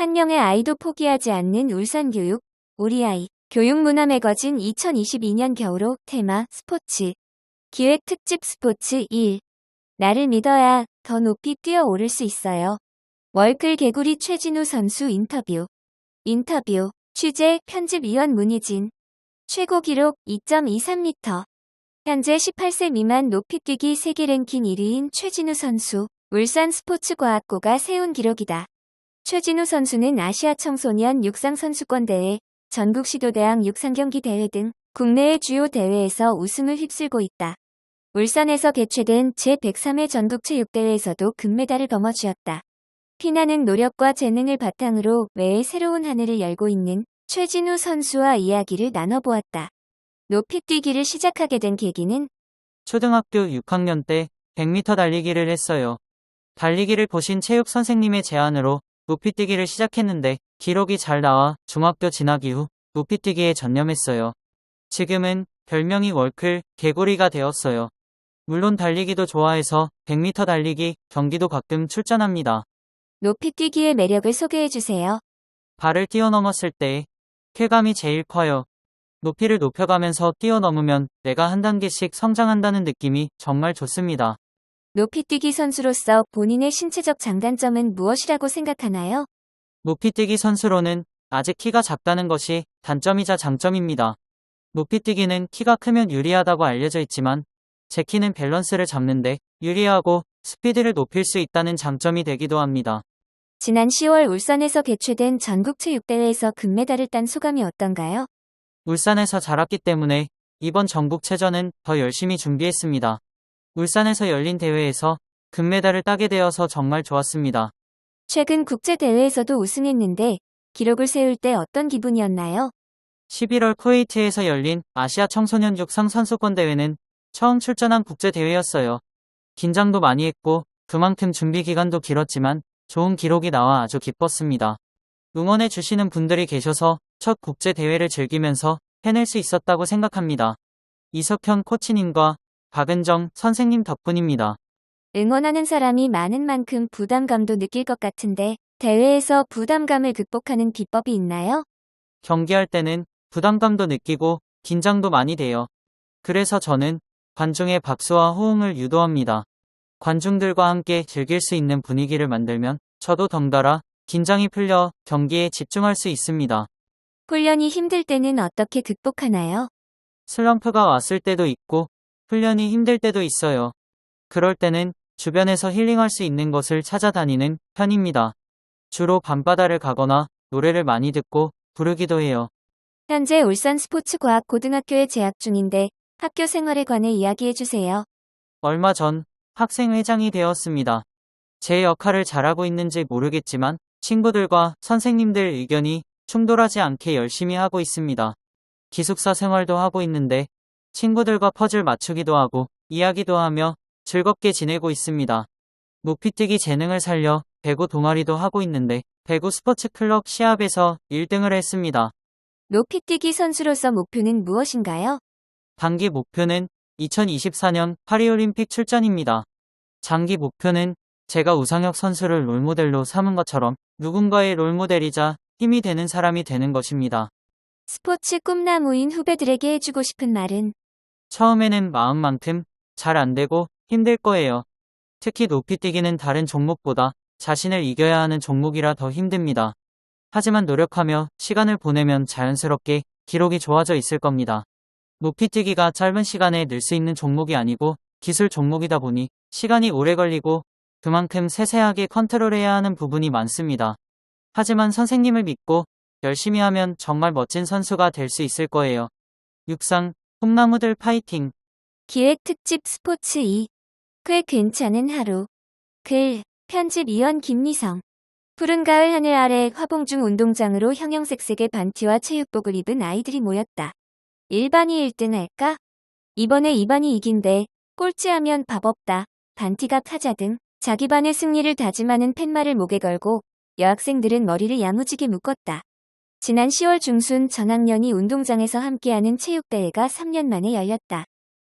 한 명의 아이도 포기하지 않는 울산교육, 우리 아이, 교육문화 매거진 2022년 겨울호 테마 스포츠, 기획 특집 스포츠 1. 나를 믿어야 더 높이 뛰어오를 수 있어요. 월클 개구리 최진우 선수 인터뷰. 취재 편집위원 문희진. 최고 기록 2.23m. 현재 18세 미만 높이뛰기 세계 랭킹 1위인 최진우 선수. 울산 스포츠과학고가 세운 기록이다. 최진우 선수는 아시아 청소년 육상 선수권 대회, 전국 시도대학 육상 경기 대회 등 국내의 주요 대회에서 우승을 휩쓸고 있다. 울산에서 개최된 제103회 전국체육대회에서도 금메달을 거머쥐었다. 피나는 노력과 재능을 바탕으로 매해 새로운 하늘을 열고 있는 최진우 선수와 이야기를 나눠보았다. 높이뛰기를 시작하게 된 계기는 초등학교 6학년 때 100m 달리기를 했어요. 달리기를 보신 체육 선생님의 제안으로 높이뛰기를 시작했는데 기록이 잘 나와 중학교 진학 이후 높이뛰기에 전념했어요. 지금은 별명이 월클 개구리가 되었어요. 물론 달리기도 좋아해서 100m 달리기 경기도 가끔 출전합니다. 높이뛰기의 매력을 소개해주세요. 발을 뛰어넘었을 때의 쾌감이 제일 커요. 높이를 높여가면서 뛰어넘으면 내가 한 단계씩 성장한다는 느낌이 정말 좋습니다. 높이뛰기 선수로서 본인의 신체적 장단점은 무엇이라고 생각하나요? 높이뛰기 선수로는 아직 키가 작다는 것이 단점이자 장점입니다. 높이뛰기는 키가 크면 유리하다고 알려져 있지만 제 키는 밸런스를 잡는데 유리하고 스피드를 높일 수 있다는 장점이 되기도 합니다. 지난 10월 울산에서 개최된 전국체육대회에서 금메달을 딴 소감이 어떤가요? 울산에서 자랐기 때문에 이번 전국체전은 더 열심히 준비했습니다. 울산에서 열린 대회에서 금메달을 따게 되어서 정말 좋았습니다. 최근 국제대회에서도 우승했는데 기록을 세울 때 어떤 기분이었나요? 11월 쿠웨이트에서 열린 아시아 청소년 육상 선수권 대회는 처음 출전한 국제대회였어요. 긴장도 많이 했고 그만큼 준비 기간도 길었지만 좋은 기록이 나와 아주 기뻤습니다. 응원해 주시는 분들이 계셔서 첫 국제대회를 즐기면서 해낼 수 있었다고 생각합니다. 이석현 코치님과 박은정 선생님 덕분입니다. 응원하는 사람이 많은 만큼 부담감도 느낄 것 같은데 대회에서 부담감을 극복하는 비법이 있나요? 경기할 때는 부담감도 느끼고 긴장도 많이 돼요. 그래서 저는 관중의 박수와 호응을 유도합니다. 관중들과 함께 즐길 수 있는 분위기를 만들면 저도 덩달아 긴장이 풀려 경기에 집중할 수 있습니다. 훈련이 힘들 때는 어떻게 극복하나요? 슬럼프가 왔을 때도 있고 훈련이 힘들 때도 있어요. 그럴 때는 주변에서 힐링할 수 있는 곳을 찾아다니는 편입니다. 주로 밤바다를 가거나 노래를 많이 듣고 부르기도 해요. 현재 울산 스포츠과학고등학교에 재학 중인데 학교 생활에 관해 이야기해주세요. 얼마 전 학생회장이 되었습니다. 제 역할을 잘하고 있는지 모르겠지만 친구들과 선생님들 의견이 충돌하지 않게 열심히 하고 있습니다. 기숙사 생활도 하고 있는데 친구들과 퍼즐 맞추기도 하고 이야기도 하며 즐겁게 지내고 있습니다. 높이뛰기 재능을 살려 배구 동아리도 하고 있는데 배구 스포츠 클럽 시합에서 1등을 했습니다. 높이뛰기 선수로서 목표는 무엇인가요? 단기 목표는 2024년 파리올림픽 출전입니다. 장기 목표는 제가 우상혁 선수를 롤모델로 삼은 것처럼 누군가의 롤모델이자 힘이 되는 사람이 되는 것입니다. 스포츠 꿈나무인 후배들에게 해주고 싶은 말은? 처음에는 마음만큼 잘 안 되고 힘들 거예요. 특히 높이뛰기는 다른 종목보다 자신을 이겨야 하는 종목이라 더 힘듭니다. 하지만 노력하며 시간을 보내면 자연스럽게 기록이 좋아져 있을 겁니다. 높이뛰기가 짧은 시간에 늘 수 있는 종목이 아니고 기술 종목이다 보니 시간이 오래 걸리고 그만큼 세세하게 컨트롤해야 하는 부분이 많습니다. 하지만 선생님을 믿고 열심히 하면 정말 멋진 선수가 될 수 있을 거예요. 육상, 꿈나무들 파이팅! 기획 특집 스포츠 2. 꽤 괜찮은 하루. 글, 편집위원 김미성. 푸른 가을 하늘 아래 화봉중 운동장으로 형형색색의 반티와 체육복을 입은 아이들이 모였다. 1반이 1등 할까? 이번에 2반이 이긴대. 꼴찌하면 밥 없다. 반티가 타자 등 자기 반의 승리를 다짐하는 팻말을 목에 걸고 여학생들은 머리를 야무지게 묶었다. 지난 10월 중순 전학년이 운동장에서 함께하는 체육대회가 3년 만에 열렸다.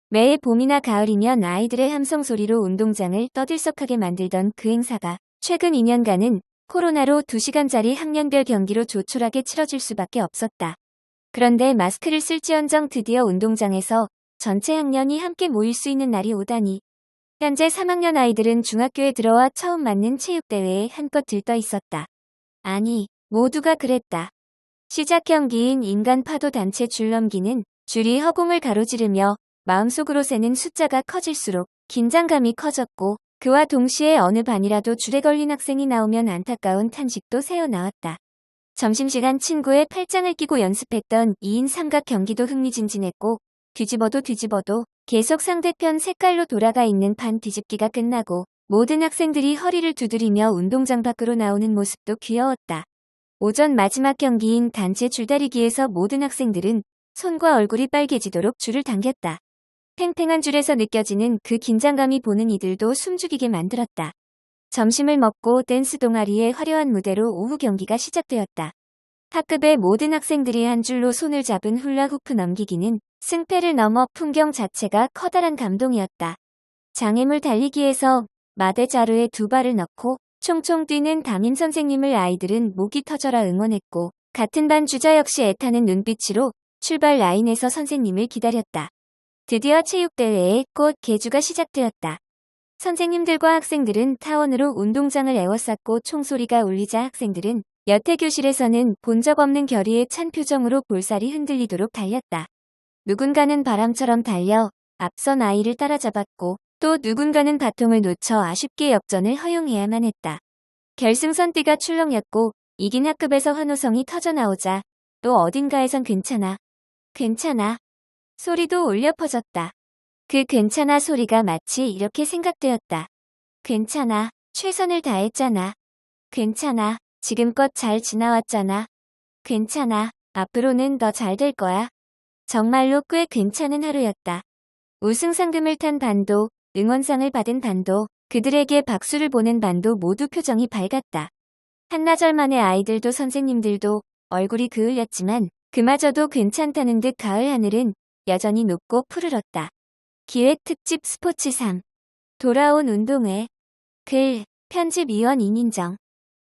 매해 봄이나 가을이면 아이들의 함성소리로 운동장을 떠들썩하게 만들던 그 행사가 최근 2년간은 코로나로 2시간짜리 학년별 경기로 조촐하게 치러질 수밖에 없었다. 그런데 마스크를 쓸지언정 드디어 운동장에서 전체 학년이 함께 모일 수 있는 날이 오다니. 현재 3학년 아이들은 중학교에 들어와 처음 맞는 체육대회에 한껏 들떠 있었다. 아니, 모두가 그랬다. 시작 경기인 인간 파도 단체 줄넘기는 줄이 허공을 가로지르며 마음속으로 세는 숫자가 커질수록 긴장감이 커졌고 그와 동시에 어느 반이라도 줄에 걸린 학생이 나오면 안타까운 탄식도 새어나왔다. 점심시간 친구의 팔짱을 끼고 연습했던 2인 삼각 경기도 흥미진진했고 뒤집어도 계속 상대편 색깔로 돌아가 있는 판 뒤집기가 끝나고 모든 학생들이 허리를 두드리며 운동장 밖으로 나오는 모습도 귀여웠다. 오전 마지막 경기인 단체 줄다리기에서 모든 학생들은 손과 얼굴이 빨개지도록 줄을 당겼다. 팽팽한 줄에서 느껴지는 그 긴장감이 보는 이들도 숨죽이게 만들었다. 점심을 먹고 댄스 동아리의 화려한 무대로 오후 경기가 시작되었다. 학급의 모든 학생들이 한 줄로 손을 잡은 훌라후프 넘기기는 승패를 넘어 풍경 자체가 커다란 감동이었다. 장애물 달리기에서 마대 자루에 2발을 넣고 총총 뛰는 담임 선생님을 아이들은 목이 터져라 응원했고 같은 반 주자 역시 애타는 눈빛으로 출발 라인에서 선생님을 기다렸다. 드디어 체육대회의 꽃 개주가 시작되었다. 선생님들과 학생들은 타원으로 운동장을 에워쌌고 총소리가 울리자 학생들은 여태 교실에서는 본 적 없는 결의에 찬 표정으로 볼살이 흔들리도록 달렸다. 누군가는 바람처럼 달려 앞선 아이를 따라잡았고 또 누군가는 바통을 놓쳐 아쉽게 역전을 허용해야만 했다. 결승선 띠가 출렁였고 이긴 학급에서 환호성이 터져나오자 또 어딘가에선 괜찮아, 괜찮아 소리도 울려 퍼졌다. 그 괜찮아 소리가 마치 이렇게 생각되었다. 괜찮아, 최선을 다했잖아. 괜찮아, 지금껏 잘 지나왔잖아. 괜찮아, 앞으로는 더 잘 될 거야. 정말로 꽤 괜찮은 하루였다. 우승 상금을 탄 반도, 응원상을 받은 반도, 그들에게 박수를 보낸 반도 모두 표정이 밝았다. 한나절 만에 아이들도 선생님들도 얼굴이 그을렸지만 그마저도 괜찮다는 듯 가을 하늘은 여전히 높고 푸르렀다. 기획 특집 스포츠 3. 돌아온 운동회. 글, 편집위원 이민정.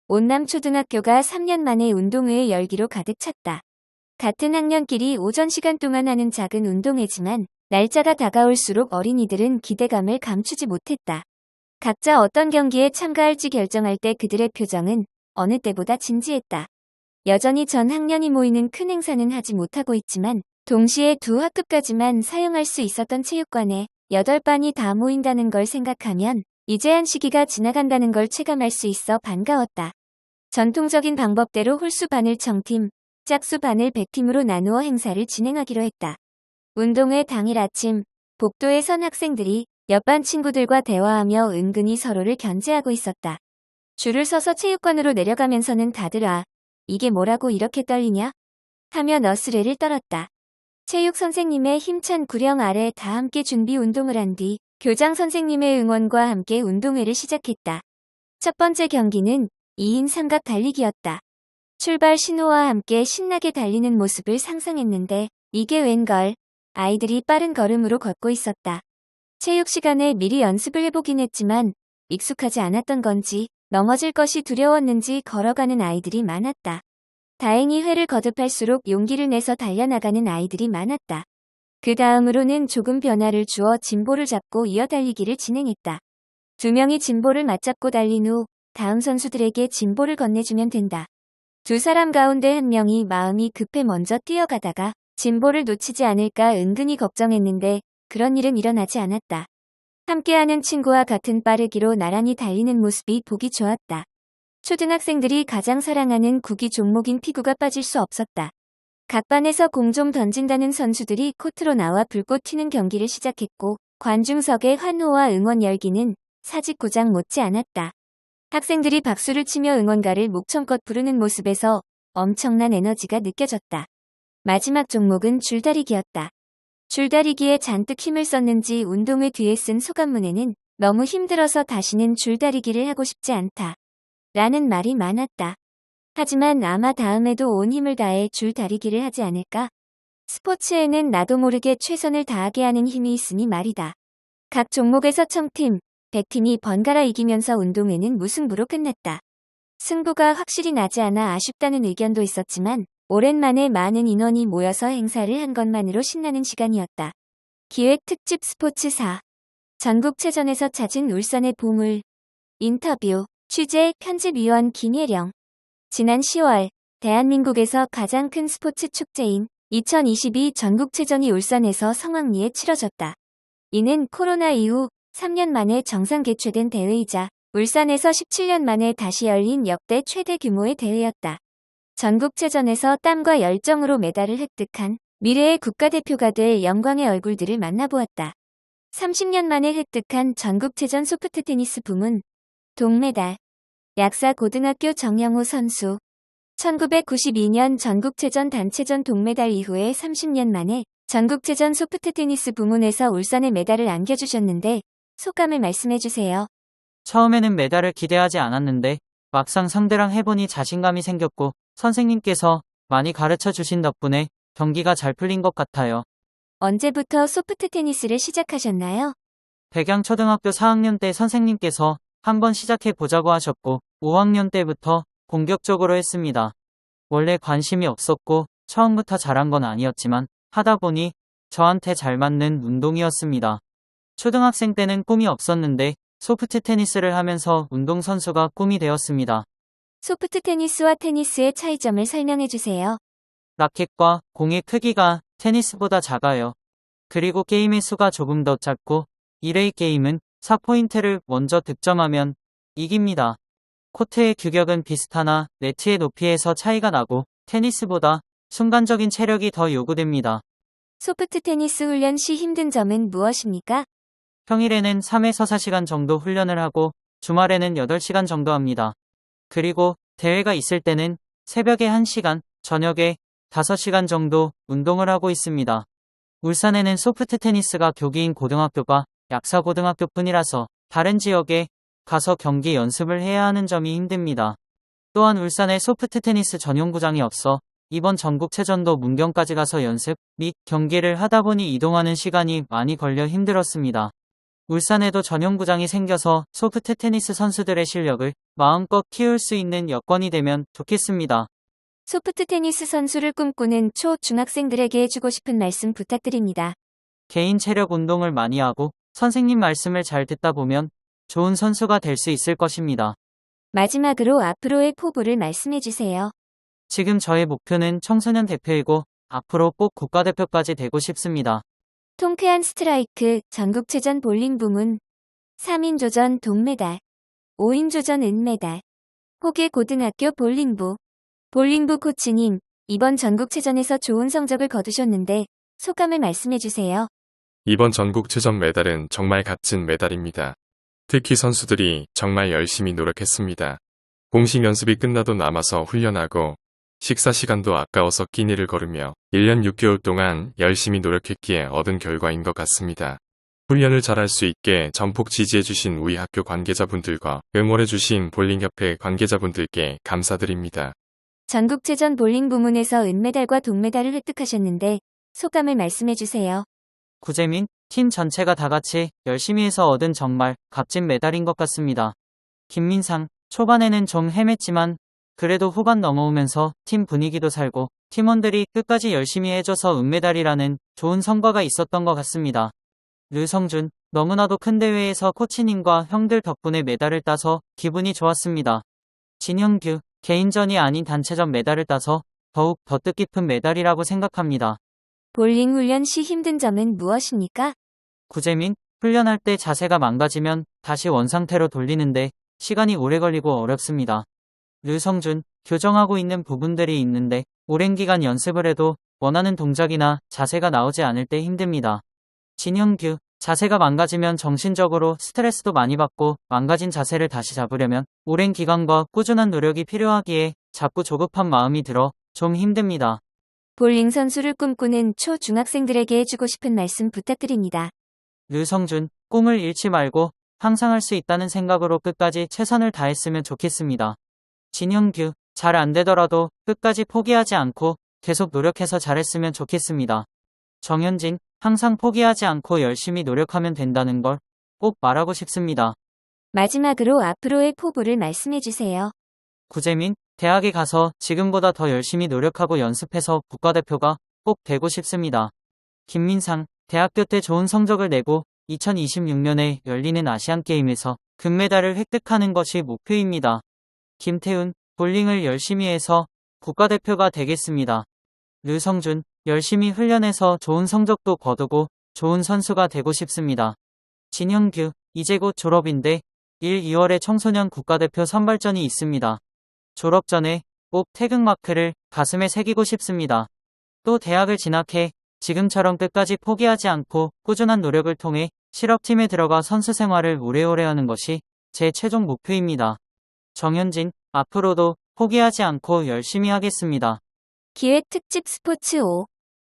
온남초등학교가 3년 만에 운동회의 열기로 가득 찼다. 같은 학년끼리 오전 시간 동안 하는 작은 운동회지만 날짜가 다가올수록 어린이들은 기대감을 감추지 못했다. 각자 어떤 경기에 참가할지 결정할 때 그들의 표정은 어느 때보다 진지했다. 여전히 전 학년이 모이는 큰 행사는 하지 못하고 있지만 동시에 두 학급까지만 사용할 수 있었던 체육관에 8반이 다 모인다는 걸 생각하면 이제한 시기가 지나간다는 걸 체감할 수 있어 반가웠다. 전통적인 방법대로 홀수 반을 청팀, 짝수 반을 100팀으로 나누어 행사를 진행하기로 했다. 운동회 당일 아침, 복도에 선 학생들이 옆반 친구들과 대화하며 은근히 서로를 견제하고 있었다. 줄을 서서 체육관으로 내려가면서는 다들 이게 뭐라고 이렇게 떨리냐? 하며 너스레를 떨었다. 체육 선생님의 힘찬 구령 아래 다 함께 준비 운동을 한 뒤 교장 선생님의 응원과 함께 운동회를 시작했다. 첫 번째 경기는 2인 삼각 달리기였다. 출발 신호와 함께 신나게 달리는 모습을 상상했는데 이게 웬걸, 아이들이 빠른 걸음으로 걷고 있었다. 체육 시간에 미리 연습을 해보긴 했지만 익숙하지 않았던 건지 넘어질 것이 두려웠는지 걸어가는 아이들이 많았다. 다행히 회를 거듭할수록 용기를 내서 달려나가는 아이들이 많았다. 그 다음으로는 조금 변화를 주어 진보를 잡고 이어 달리기를 진행했다. 2명이 진보를 맞잡고 달린 후 다음 선수들에게 진보를 건네주면 된다. 2사람 가운데 1명이 마음이 급해 먼저 뛰어가다가 진보를 놓치지 않을까 은근히 걱정했는데 그런 일은 일어나지 않았다. 함께하는 친구와 같은 빠르기로 나란히 달리는 모습이 보기 좋았다. 초등학생들이 가장 사랑하는 구기 종목인 피구가 빠질 수 없었다. 각 반에서 공 좀 던진다는 선수들이 코트로 나와 불꽃 튀는 경기를 시작했고 관중석의 환호와 응원 열기는 사직고장 못지 않았다. 학생들이 박수를 치며 응원가를 목청껏 부르는 모습에서 엄청난 에너지가 느껴졌다. 마지막 종목은 줄다리기였다. 줄다리기에 잔뜩 힘을 썼는지 운동회 뒤에 쓴 소감문에는 너무 힘들어서 다시는 줄다리기를 하고 싶지 않다. 라는 말이 많았다. 하지만 아마 다음에도 온 힘을 다해 줄다리기를 하지 않을까? 스포츠에는 나도 모르게 최선을 다하게 하는 힘이 있으니 말이다. 각 종목에서 청팀, 100팀이 번갈아 이기면서 운동회는 무승부로 끝났다. 승부가 확실히 나지 않아 아쉽다는 의견도 있었지만 오랜만에 많은 인원이 모여서 행사를 한 것만으로 신나는 시간이었다. 기획 특집 스포츠 4. 전국체전에서 찾은 울산의 보물. 인터뷰. 취재 편집위원 김예령. 지난 10월 대한민국에서 가장 큰 스포츠 축제인 2022 전국체전이 울산에서 성황리에 치러졌다. 이는 코로나 이후 3년 만에 정상 개최된 대회이자 울산에서 17년 만에 다시 열린 역대 최대 규모의 대회였다. 전국체전에서 땀과 열정으로 메달을 획득한 미래의 국가대표가 될 영광의 얼굴들을 만나보았다. 30년 만에 획득한 전국체전 소프트 테니스 부문 동메달. 약사고등학교 정영호 선수. 1992년 전국체전 단체전 동메달 이후에 30년 만에 전국체전 소프트 테니스 부문에서 울산에 메달을 안겨주셨는데 소감을 말씀해주세요. 처음에는 메달을 기대하지 않았는데 막상 상대랑 해보니 자신감이 생겼고 선생님께서 많이 가르쳐 주신 덕분에 경기가 잘 풀린 것 같아요. 언제부터 소프트 테니스를 시작하셨나요? 백양초등학교 4학년 때 선생님께서 한번 시작해 보자고 하셨고 5학년 때부터 본격적으로 했습니다. 원래 관심이 없었고 처음부터 잘한 건 아니었지만 하다 보니 저한테 잘 맞는 운동이었습니다. 초등학생 때는 꿈이 없었는데 소프트 테니스를 하면서 운동선수가 꿈이 되었습니다. 소프트 테니스와 테니스의 차이점을 설명해주세요. 라켓과 공의 크기가 테니스보다 작아요. 그리고 게임의 수가 조금 더 짧고 1회 게임은 4포인트를 먼저 득점하면 이깁니다. 코트의 규격은 비슷하나 네트의 높이에서 차이가 나고 테니스보다 순간적인 체력이 더 요구됩니다. 소프트 테니스 훈련 시 힘든 점은 무엇입니까? 평일에는 3에서 4시간 정도 훈련을 하고 주말에는 8시간 정도 합니다. 그리고 대회가 있을 때는 새벽에 1시간, 저녁에 5시간 정도 운동을 하고 있습니다. 울산에는 소프트 테니스가 교기인 고등학교가 약사고등학교뿐이라서 다른 지역에 가서 경기 연습을 해야 하는 점이 힘듭니다. 또한 울산에 소프트 테니스 전용구장이 없어 이번 전국체전도 문경까지 가서 연습 및 경기를 하다 보니 이동하는 시간이 많이 걸려 힘들었습니다. 울산에도 전용구장이 생겨서 소프트 테니스 선수들의 실력을 마음껏 키울 수 있는 여건이 되면 좋겠습니다. 소프트 테니스 선수를 꿈꾸는 초, 중학생들에게 해주고 싶은 말씀 부탁드립니다. 개인 체력 운동을 많이 하고 선생님 말씀을 잘 듣다 보면 좋은 선수가 될 수 있을 것입니다. 마지막으로 앞으로의 포부를 말씀해주세요. 지금 저의 목표는 청소년 대표이고 앞으로 꼭 국가대표까지 되고 싶습니다. 통쾌한 스트라이크 전국체전 볼링 부문 3인조전 동메달 5인조전 은메달 호계 고등학교 볼링부 코치님, 이번 전국체전에서 좋은 성적을 거두셨는데 소감을 말씀해주세요. 이번 전국체전 메달은 정말 값진 메달입니다. 특히 선수들이 정말 열심히 노력했습니다. 공식 연습이 끝나도 남아서 훈련하고 식사 시간도 아까워서 끼니를 거르며 1년 6개월 동안 열심히 노력했기에 얻은 결과인 것 같습니다. 훈련을 잘할 수 있게 전폭 지지해주신 우리 학교 관계자분들과 응원해주신 볼링협회 관계자분들께 감사드립니다. 전국체전 볼링 부문에서 은메달과 동메달을 획득하셨는데 소감을 말씀해주세요. 구재민, 팀 전체가 다 같이 열심히 해서 얻은 정말 값진 메달인 것 같습니다. 김민상, 초반에는 좀 헤맸지만 그래도 후반 넘어오면서 팀 분위기도 살고 팀원들이 끝까지 열심히 해줘서 은메달이라는 좋은 성과가 있었던 것 같습니다. 류성준, 너무나도 큰 대회에서 코치님과 형들 덕분에 메달을 따서 기분이 좋았습니다. 진형규, 개인전이 아닌 단체전 메달을 따서 더욱 더 뜻깊은 메달이라고 생각합니다. 볼링 훈련 시 힘든 점은 무엇입니까? 구재민, 훈련할 때 자세가 망가지면 다시 원상태로 돌리는데 시간이 오래 걸리고 어렵습니다. 류성준, 교정하고 있는 부분들이 있는데 오랜 기간 연습을 해도 원하는 동작이나 자세가 나오지 않을 때 힘듭니다. 진형규, 자세가 망가지면 정신적으로 스트레스도 많이 받고 망가진 자세를 다시 잡으려면 오랜 기간과 꾸준한 노력이 필요하기에 자꾸 조급한 마음이 들어 좀 힘듭니다. 볼링 선수를 꿈꾸는 초, 중학생들에게 해주고 싶은 말씀 부탁드립니다. 류성준, 꿈을 잃지 말고 항상 할 수 있다는 생각으로 끝까지 최선을 다했으면 좋겠습니다. 진형규, 잘 안 되더라도 끝까지 포기하지 않고 계속 노력해서 잘했으면 좋겠습니다. 정현진, 항상 포기하지 않고 열심히 노력하면 된다는 걸 꼭 말하고 싶습니다. 마지막으로 앞으로의 포부를 말씀해주세요. 구재민, 대학에 가서 지금보다 더 열심히 노력하고 연습해서 국가대표가 꼭 되고 싶습니다. 김민상, 대학교 때 좋은 성적을 내고 2026년에 열리는 아시안게임에서 금메달을 획득하는 것이 목표입니다. 김태훈, 볼링을 열심히 해서 국가대표가 되겠습니다. 류성준, 열심히 훈련해서 좋은 성적도 거두고 좋은 선수가 되고 싶습니다. 진형규, 이제 곧 졸업인데 1, 2월에 청소년 국가대표 선발전이 있습니다. 졸업 전에 꼭 태극마크를 가슴에 새기고 싶습니다. 또 대학을 진학해 지금처럼 끝까지 포기하지 않고 꾸준한 노력을 통해 실업팀에 들어가 선수 생활을 오래오래 하는 것이 제 최종 목표입니다. 정현진, 앞으로도 포기하지 않고 열심히 하겠습니다. 기획 특집 스포츠 5.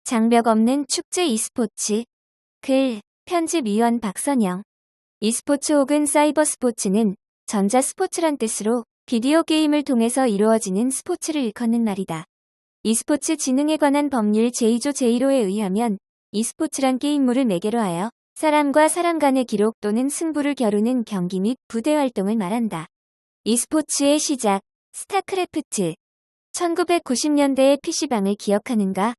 장벽 없는 축제 e스포츠. 글, 편집위원 박선영. e스포츠 혹은 사이버 스포츠는 전자 스포츠란 뜻으로 비디오 게임을 통해서 이루어지는 스포츠를 일컫는 말이다. e스포츠 진흥에 관한 법률 제2조 제1호에 의하면 e스포츠란 게임물을 매개로 하여 사람과 사람 간의 기록 또는 승부를 겨루는 경기 및 부대 활동을 말한다. e스포츠의 시작, 스타크래프트. 1990년대의 PC방을 기억하는가?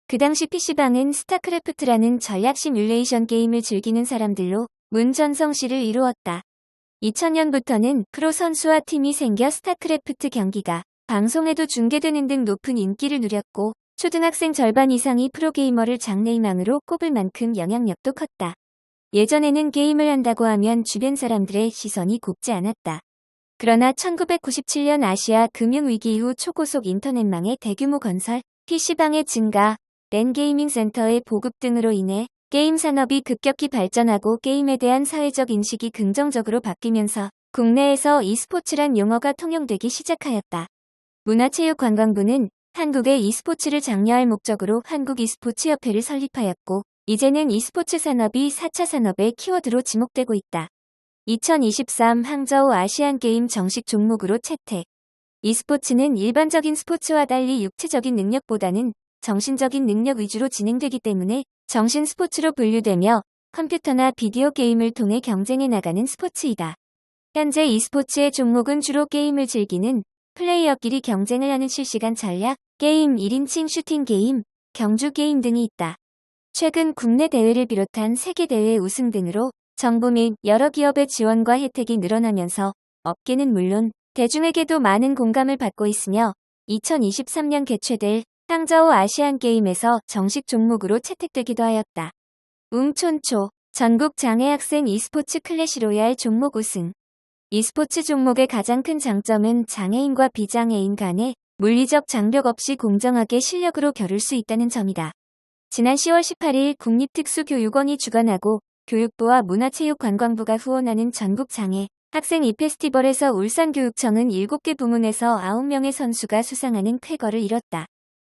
그 당시 PC방은 스타크래프트라는 전략 시뮬레이션 게임을 즐기는 사람들로 문전성시를 이루었다. 2000년부터는 프로 선수와 팀이 생겨 스타크래프트 경기가 방송에도 중계되는 등 높은 인기를 누렸고 초등학생 절반 이상이 프로게이머를 장래희망으로 꼽을 만큼 영향력도 컸다. 예전에는 게임을 한다고 하면 주변 사람들의 시선이 곱지 않았다. 그러나 1997년 아시아 금융위기 이후 초고속 인터넷망의 대규모 건설, PC방의 증가, 랜 게이밍 센터의 보급 등으로 인해 게임 산업이 급격히 발전하고 게임에 대한 사회적 인식이 긍정적으로 바뀌면서 국내에서 e스포츠란 용어가 통용되기 시작하였다. 문화체육관광부는 한국의 e스포츠를 장려할 목적으로 한국 e스포츠협회를 설립하였고 이제는 e스포츠 산업이 4차 산업의 키워드로 지목되고 있다. 2023 항저우 아시안게임 정식 종목으로 채택. e스포츠는 일반적인 스포츠와 달리 육체적인 능력보다는 정신적인 능력 위주로 진행되기 때문에 정신 스포츠로 분류되며 컴퓨터나 비디오 게임을 통해 경쟁해 나가는 스포츠이다. 현재 e스포츠의 종목은 주로 게임을 즐기는 플레이어끼리 경쟁을 하는 실시간 전략, 게임 1인칭 슈팅 게임, 경주 게임 등이 있다. 최근 국내 대회를 비롯한 세계 대회 우승 등으로 정부 및 여러 기업의 지원과 혜택이 늘어나면서 업계는 물론 대중에게도 많은 공감을 받고 있으며 2023년 개최될 항저우 아시안게임에서 정식 종목으로 채택되기도 하였다. 웅촌초, 전국 장애학생 e스포츠 클래시 로얄 종목 우승. e스포츠 종목의 가장 큰 장점은 장애인과 비장애인 간의 물리적 장벽 없이 공정하게 실력으로 겨룰 수 있다는 점이다. 지난 10월 18일 국립특수교육원이 주관하고 교육부와 문화체육관광부가 후원하는 전국장애 학생 e페스티벌에서 울산교육청은 7개 부문에서 9명의 선수가 수상하는 쾌거를 이뤘다.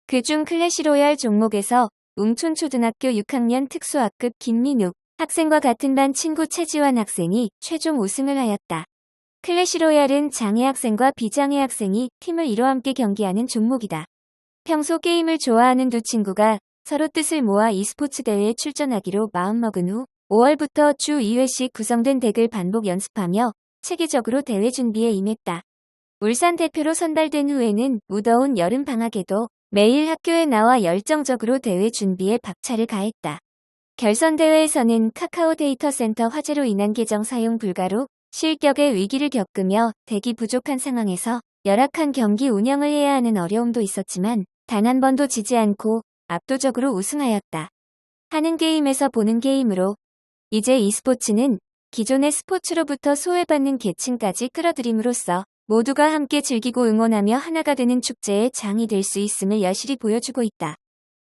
그중 클래시 로얄 종목에서 웅촌초등학교 6학년 특수학급 김민욱 학생과 같은 반 친구 최지환 학생이 최종 우승을 하였다. 클래시 로얄은 장애 학생과 비장애 학생이 팀을 이뤄 함께 경기하는 종목이다. 평소 게임을 좋아하는 두 친구가 서로 뜻을 모아 e스포츠 대회에 출전하기로 마음먹은 후 5월부터 주 2회씩 구성된 덱을 반복 연습하며 체계적으로 대회 준비에 임했다. 울산 대표로 선발된 후에는 무더운 여름 방학에도 매일 학교에 나와 열정적으로 대회 준비에 박차를 가했다. 결선 대회에서는 카카오 데이터 센터 화재로 인한 계정 사용 불가로 실격의 위기를 겪으며 덱이 부족한 상황에서 열악한 경기 운영을 해야 하는 어려움도 있었지만 단 한 번도 지지 않고 압도적으로 우승하였다. 하는 게임에서 보는 게임으로 이제 e스포츠는 기존의 스포츠로부터 소외받는 계층까지 끌어들임으로써 모두가 함께 즐기고 응원하며 하나가 되는 축제의 장이 될 수 있음을 여실히 보여주고 있다.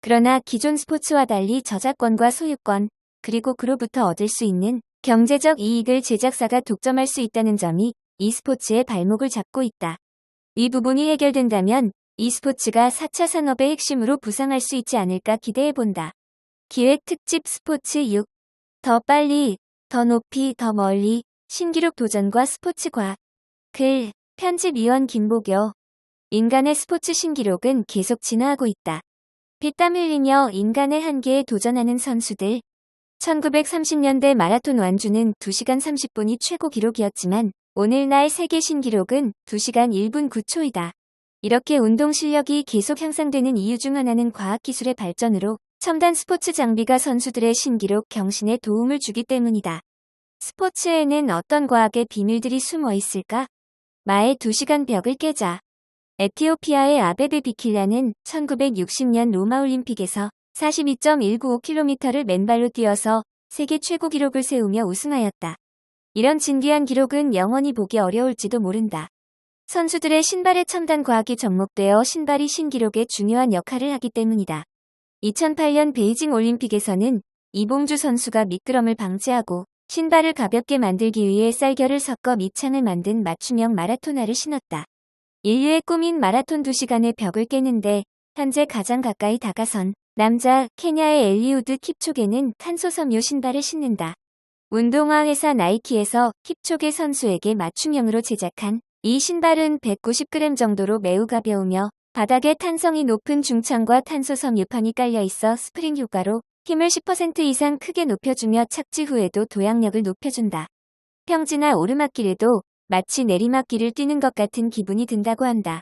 그러나 기존 스포츠와 달리 저작권과 소유권, 그리고 그로부터 얻을 수 있는 경제적 이익을 제작사가 독점할 수 있다는 점이 e스포츠의 발목을 잡고 있다. 이 부분이 해결된다면 e스포츠가 4차 산업의 핵심으로 부상할 수 있지 않을까 기대해본다. 기획 특집 스포츠 6. 더 빨리, 더 높이, 더 멀리, 신기록 도전과 스포츠 과학. 글, 편집위원 김보교. 인간의 스포츠 신기록은 계속 진화하고 있다. 피땀 흘리며 인간의 한계에 도전하는 선수들. 1930년대 마라톤 완주는 2시간 30분이 최고 기록이었지만 오늘날 세계 신기록은 2시간 1분 9초이다. 이렇게 운동 실력이 계속 향상되는 이유 중 하나는 과학기술의 발전으로 첨단 스포츠 장비가 선수들의 신기록 경신에 도움을 주기 때문이다. 스포츠에는 어떤 과학의 비밀들이 숨어 있을까? 마의 2시간 벽을 깨자. 에티오피아의 아베베 비킬라는 1960년 로마 올림픽에서 42.195km를 맨발로 뛰어서 세계 최고 기록을 세우며 우승하였다. 이런 진귀한 기록은 영원히 보기 어려울지도 모른다. 선수들의 신발에 첨단 과학이 접목되어 신발이 신기록에 중요한 역할을 하기 때문이다. 2008년 베이징 올림픽에서는 이봉주 선수가 미끄럼을 방지하고 신발을 가볍게 만들기 위해 쌀결을 섞어 밑창을 만든 맞춤형 마라토나를 신었다. 인류의 꿈인 마라톤 2시간의 벽을 깨는데 현재 가장 가까이 다가선 남자 케냐의 엘리우드 킵초게는 탄소섬유 신발을 신는다. 운동화 회사 나이키에서 킵초게 선수에게 맞춤형으로 제작한 이 신발은 190g 정도로 매우 가벼우며 바닥에 탄성이 높은 중창과 탄소섬유판이 깔려 있어 스프링 효과로 힘을 10% 이상 크게 높여주며 착지 후에도 도약력을 높여준다. 평지나 오르막길에도 마치 내리막길을 뛰는 것 같은 기분이 든다고 한다.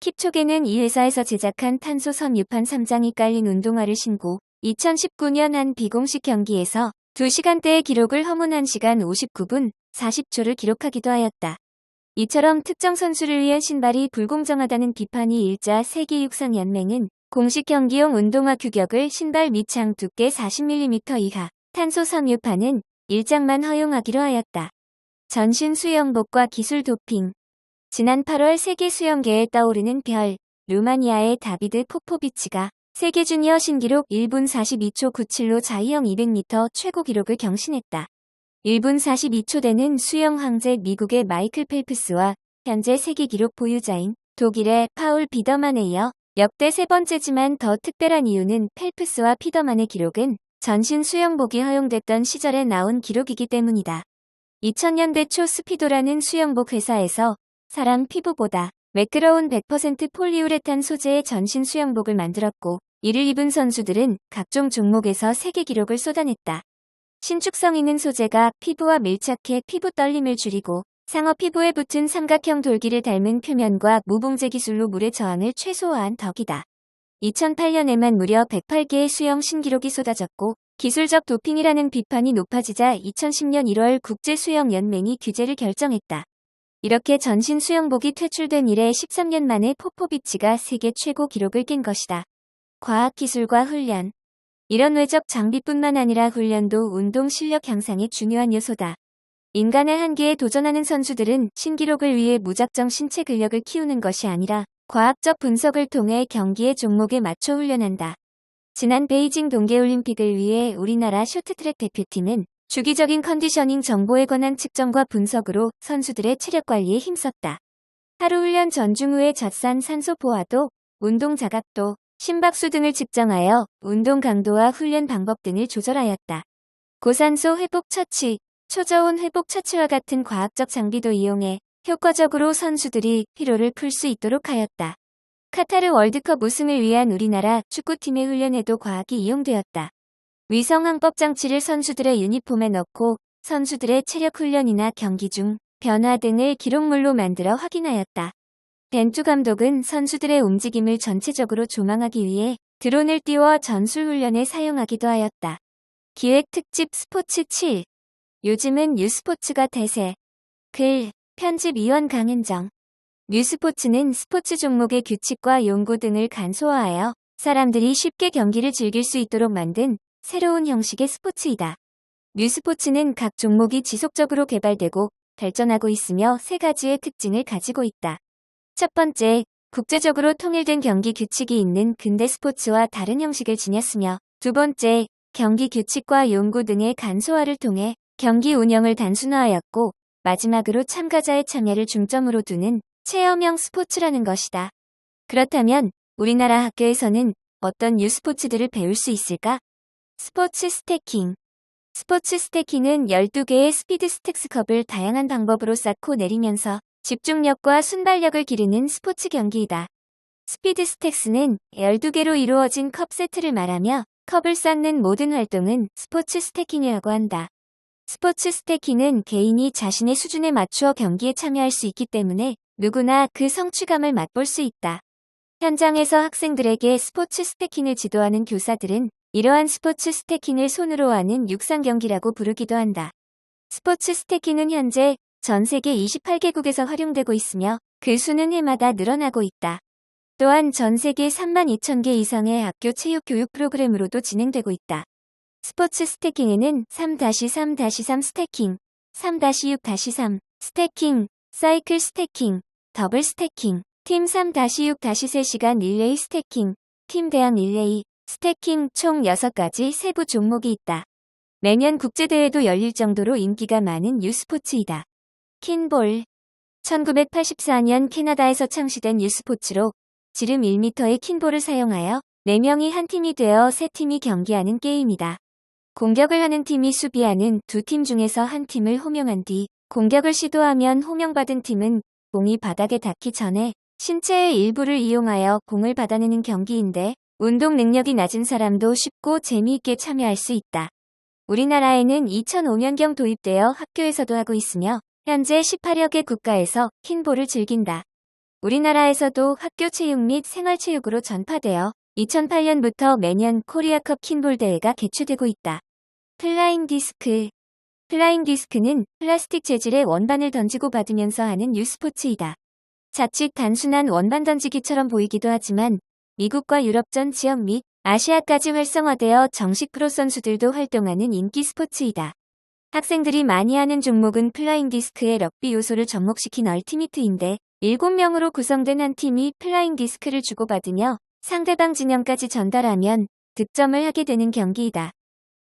킵초게는 이 회사에서 제작한 탄소섬유판 3장이 깔린 운동화를 신고 2019년 한 비공식 경기에서 2시간대의 기록을 허문 1시간 59분 40초를 기록하기도 하였다. 이처럼 특정 선수를 위한 신발이 불공정하다는 비판이 일자 세계육상연맹은 공식 경기용 운동화 규격을 신발 밑창 두께 40mm 이하, 탄소 섬유판은 1장만 허용하기로 하였다. 전신 수영복과 기술 도핑. 지난 8월 세계 수영계에 떠오르는 별, 루마니아의 다비드 포포비치가 세계 주니어 신기록 1분 42초 97로 자유형 200m 최고 기록을 경신했다. 1분 42초대는 수영 황제 미국의 마이클 펠프스와 현재 세계 기록 보유자인 독일의 파울 비더만에 이어 역대 세 번째지만 더 특별한 이유는 펠프스와 피더만의 기록은 전신 수영복이 허용됐던 시절에 나온 기록이기 때문이다. 2000년대 초 스피도라는 수영복 회사에서 사람 피부보다 매끄러운 100% 폴리우레탄 소재의 전신 수영복을 만들었고 이를 입은 선수들은 각종 종목에서 세계 기록을 쏟아냈다. 신축성 있는 소재가 피부와 밀착해 피부 떨림을 줄이고 상어 피부에 붙은 삼각형 돌기를 닮은 표면과 무봉제 기술로 물의 저항을 최소화한 덕이다. 2008년에만 무려 108개의 수영 신기록이 쏟아졌고 기술적 도핑이라는 비판이 높아지자 2010년 1월 국제수영연맹이 규제를 결정했다. 이렇게 전신 수영복이 퇴출된 이래 13년 만에 포포비치가 세계 최고 기록을 깬 것이다. 과학기술과 훈련. 이런 외적 장비뿐만 아니라 훈련도 운동 실력 향상의 중요한 요소다. 인간의 한계에 도전하는 선수들은 신기록을 위해 무작정 신체 근력을 키우는 것이 아니라 과학적 분석을 통해 경기의 종목에 맞춰 훈련한다. 지난 베이징 동계올림픽을 위해 우리나라 쇼트트랙 대표팀은 주기적인 컨디셔닝 정보에 관한 측정과 분석으로 선수들의 체력 관리에 힘썼다. 하루 훈련 전중 후의 젖산 산소 포화도, 운동 자각도, 심박수 등을 측정하여 운동 강도와 훈련 방법 등을 조절하였다. 고산소 회복 처치, 초저온 회복 처치와 같은 과학적 장비도 이용해 효과적으로 선수들이 피로를 풀 수 있도록 하였다. 카타르 월드컵 우승을 위한 우리나라 축구팀의 훈련에도 과학이 이용되었다. 위성 항법 장치를 선수들의 유니폼에 넣고 선수들의 체력 훈련이나 경기 중 변화 등을 기록물로 만들어 확인하였다. 벤투 감독은 선수들의 움직임을 전체적으로 조망하기 위해 드론을 띄워 전술 훈련에 사용하기도 하였다. 기획 특집 스포츠 7. 요즘은 뉴스포츠가 대세. 글, 편집 이원 강은정. 뉴스포츠는 스포츠 종목의 규칙과 용고 등을 간소화하여 사람들이 쉽게 경기를 즐길 수 있도록 만든 새로운 형식의 스포츠이다. 뉴스포츠는 각 종목이 지속적으로 개발되고 발전하고 있으며 세 가지의 특징을 가지고 있다. 첫 번째, 국제적으로 통일된 경기 규칙이 있는 근대 스포츠와 다른 형식을 지녔으며, 두 번째, 경기 규칙과 용고 등의 간소화를 통해 경기 운영을 단순화하였고, 마지막으로 참가자의 참여를 중점으로 두는 체험형 스포츠라는 것이다. 그렇다면 우리나라 학교에서는 어떤 뉴스포츠들을 배울 수 있을까? 스포츠 스태킹. 스포츠 스태킹은 12개의 스피드 스택스컵을 다양한 방법으로 쌓고 내리면서 집중력과 순발력을 기르는 스포츠 경기이다. 스피드 스택스는 12개로 이루어진 컵 세트를 말하며 컵을 쌓는 모든 활동은 스포츠 스태킹이라고 한다. 스포츠 스태킹은 개인이 자신의 수준에 맞추어 경기에 참여할 수 있기 때문에 누구나 그 성취감을 맛볼 수 있다. 현장에서 학생들에게 스포츠 스태킹을 지도하는 교사들은 이러한 스포츠 스태킹을 손으로 하는 육상 경기라고 부르기도 한다. 스포츠 스태킹은 현재 전 세계 28개국에서 활용되고 있으며 그 수는 해마다 늘어나고 있다. 또한 전 세계 32,000개 이상의 학교 체육 교육 프로그램으로도 진행되고 있다. 스포츠 스태킹에는 3-3-3 스태킹, 3-6-3 스태킹, 사이클 스태킹, 더블 스태킹, 팀 3-6-3시간 릴레이 스태킹, 팀 대항 릴레이, 스태킹 총 6가지 세부 종목이 있다. 매년 국제대회도 열릴 정도로 인기가 많은 유스포츠이다. 킨볼 1984년 캐나다에서 창시된 유스포츠로 지름 1m의 킨볼을 사용하여 4명이 한 팀이 되어 3팀이 경기하는 게임이다. 공격을 하는 팀이 수비하는 두 팀 중에서 한 팀을 호명한 뒤 공격을 시도하면 호명받은 팀은 공이 바닥에 닿기 전에 신체의 일부를 이용하여 공을 받아내는 경기인데 운동 능력이 낮은 사람도 쉽고 재미있게 참여할 수 있다. 우리나라에는 2005년경 도입되어 학교에서도 하고 있으며 현재 18여 개 국가에서 킨볼을 즐긴다. 우리나라에서도 학교 체육 및 생활체육으로 전파되어 2008년부터 매년 코리아컵 킨볼 대회가 개최되고 있다. 플라잉 디스크. 플라잉 디스크는 플라스틱 재질의 원반을 던지고 받으면서 하는 유스포츠이다. 자칫 단순한 원반 던지기처럼 보이기도 하지만 미국과 유럽 전 지역 및 아시아까지 활성화되어 정식 프로 선수들도 활동하는 인기 스포츠이다. 학생들이 많이 하는 종목은 플라잉 디스크의 럭비 요소를 접목시킨 얼티미트인데 7명으로 구성된 한 팀이 플라잉 디스크를 주고받으며 상대방 진영까지 전달하면 득점을 하게 되는 경기이다.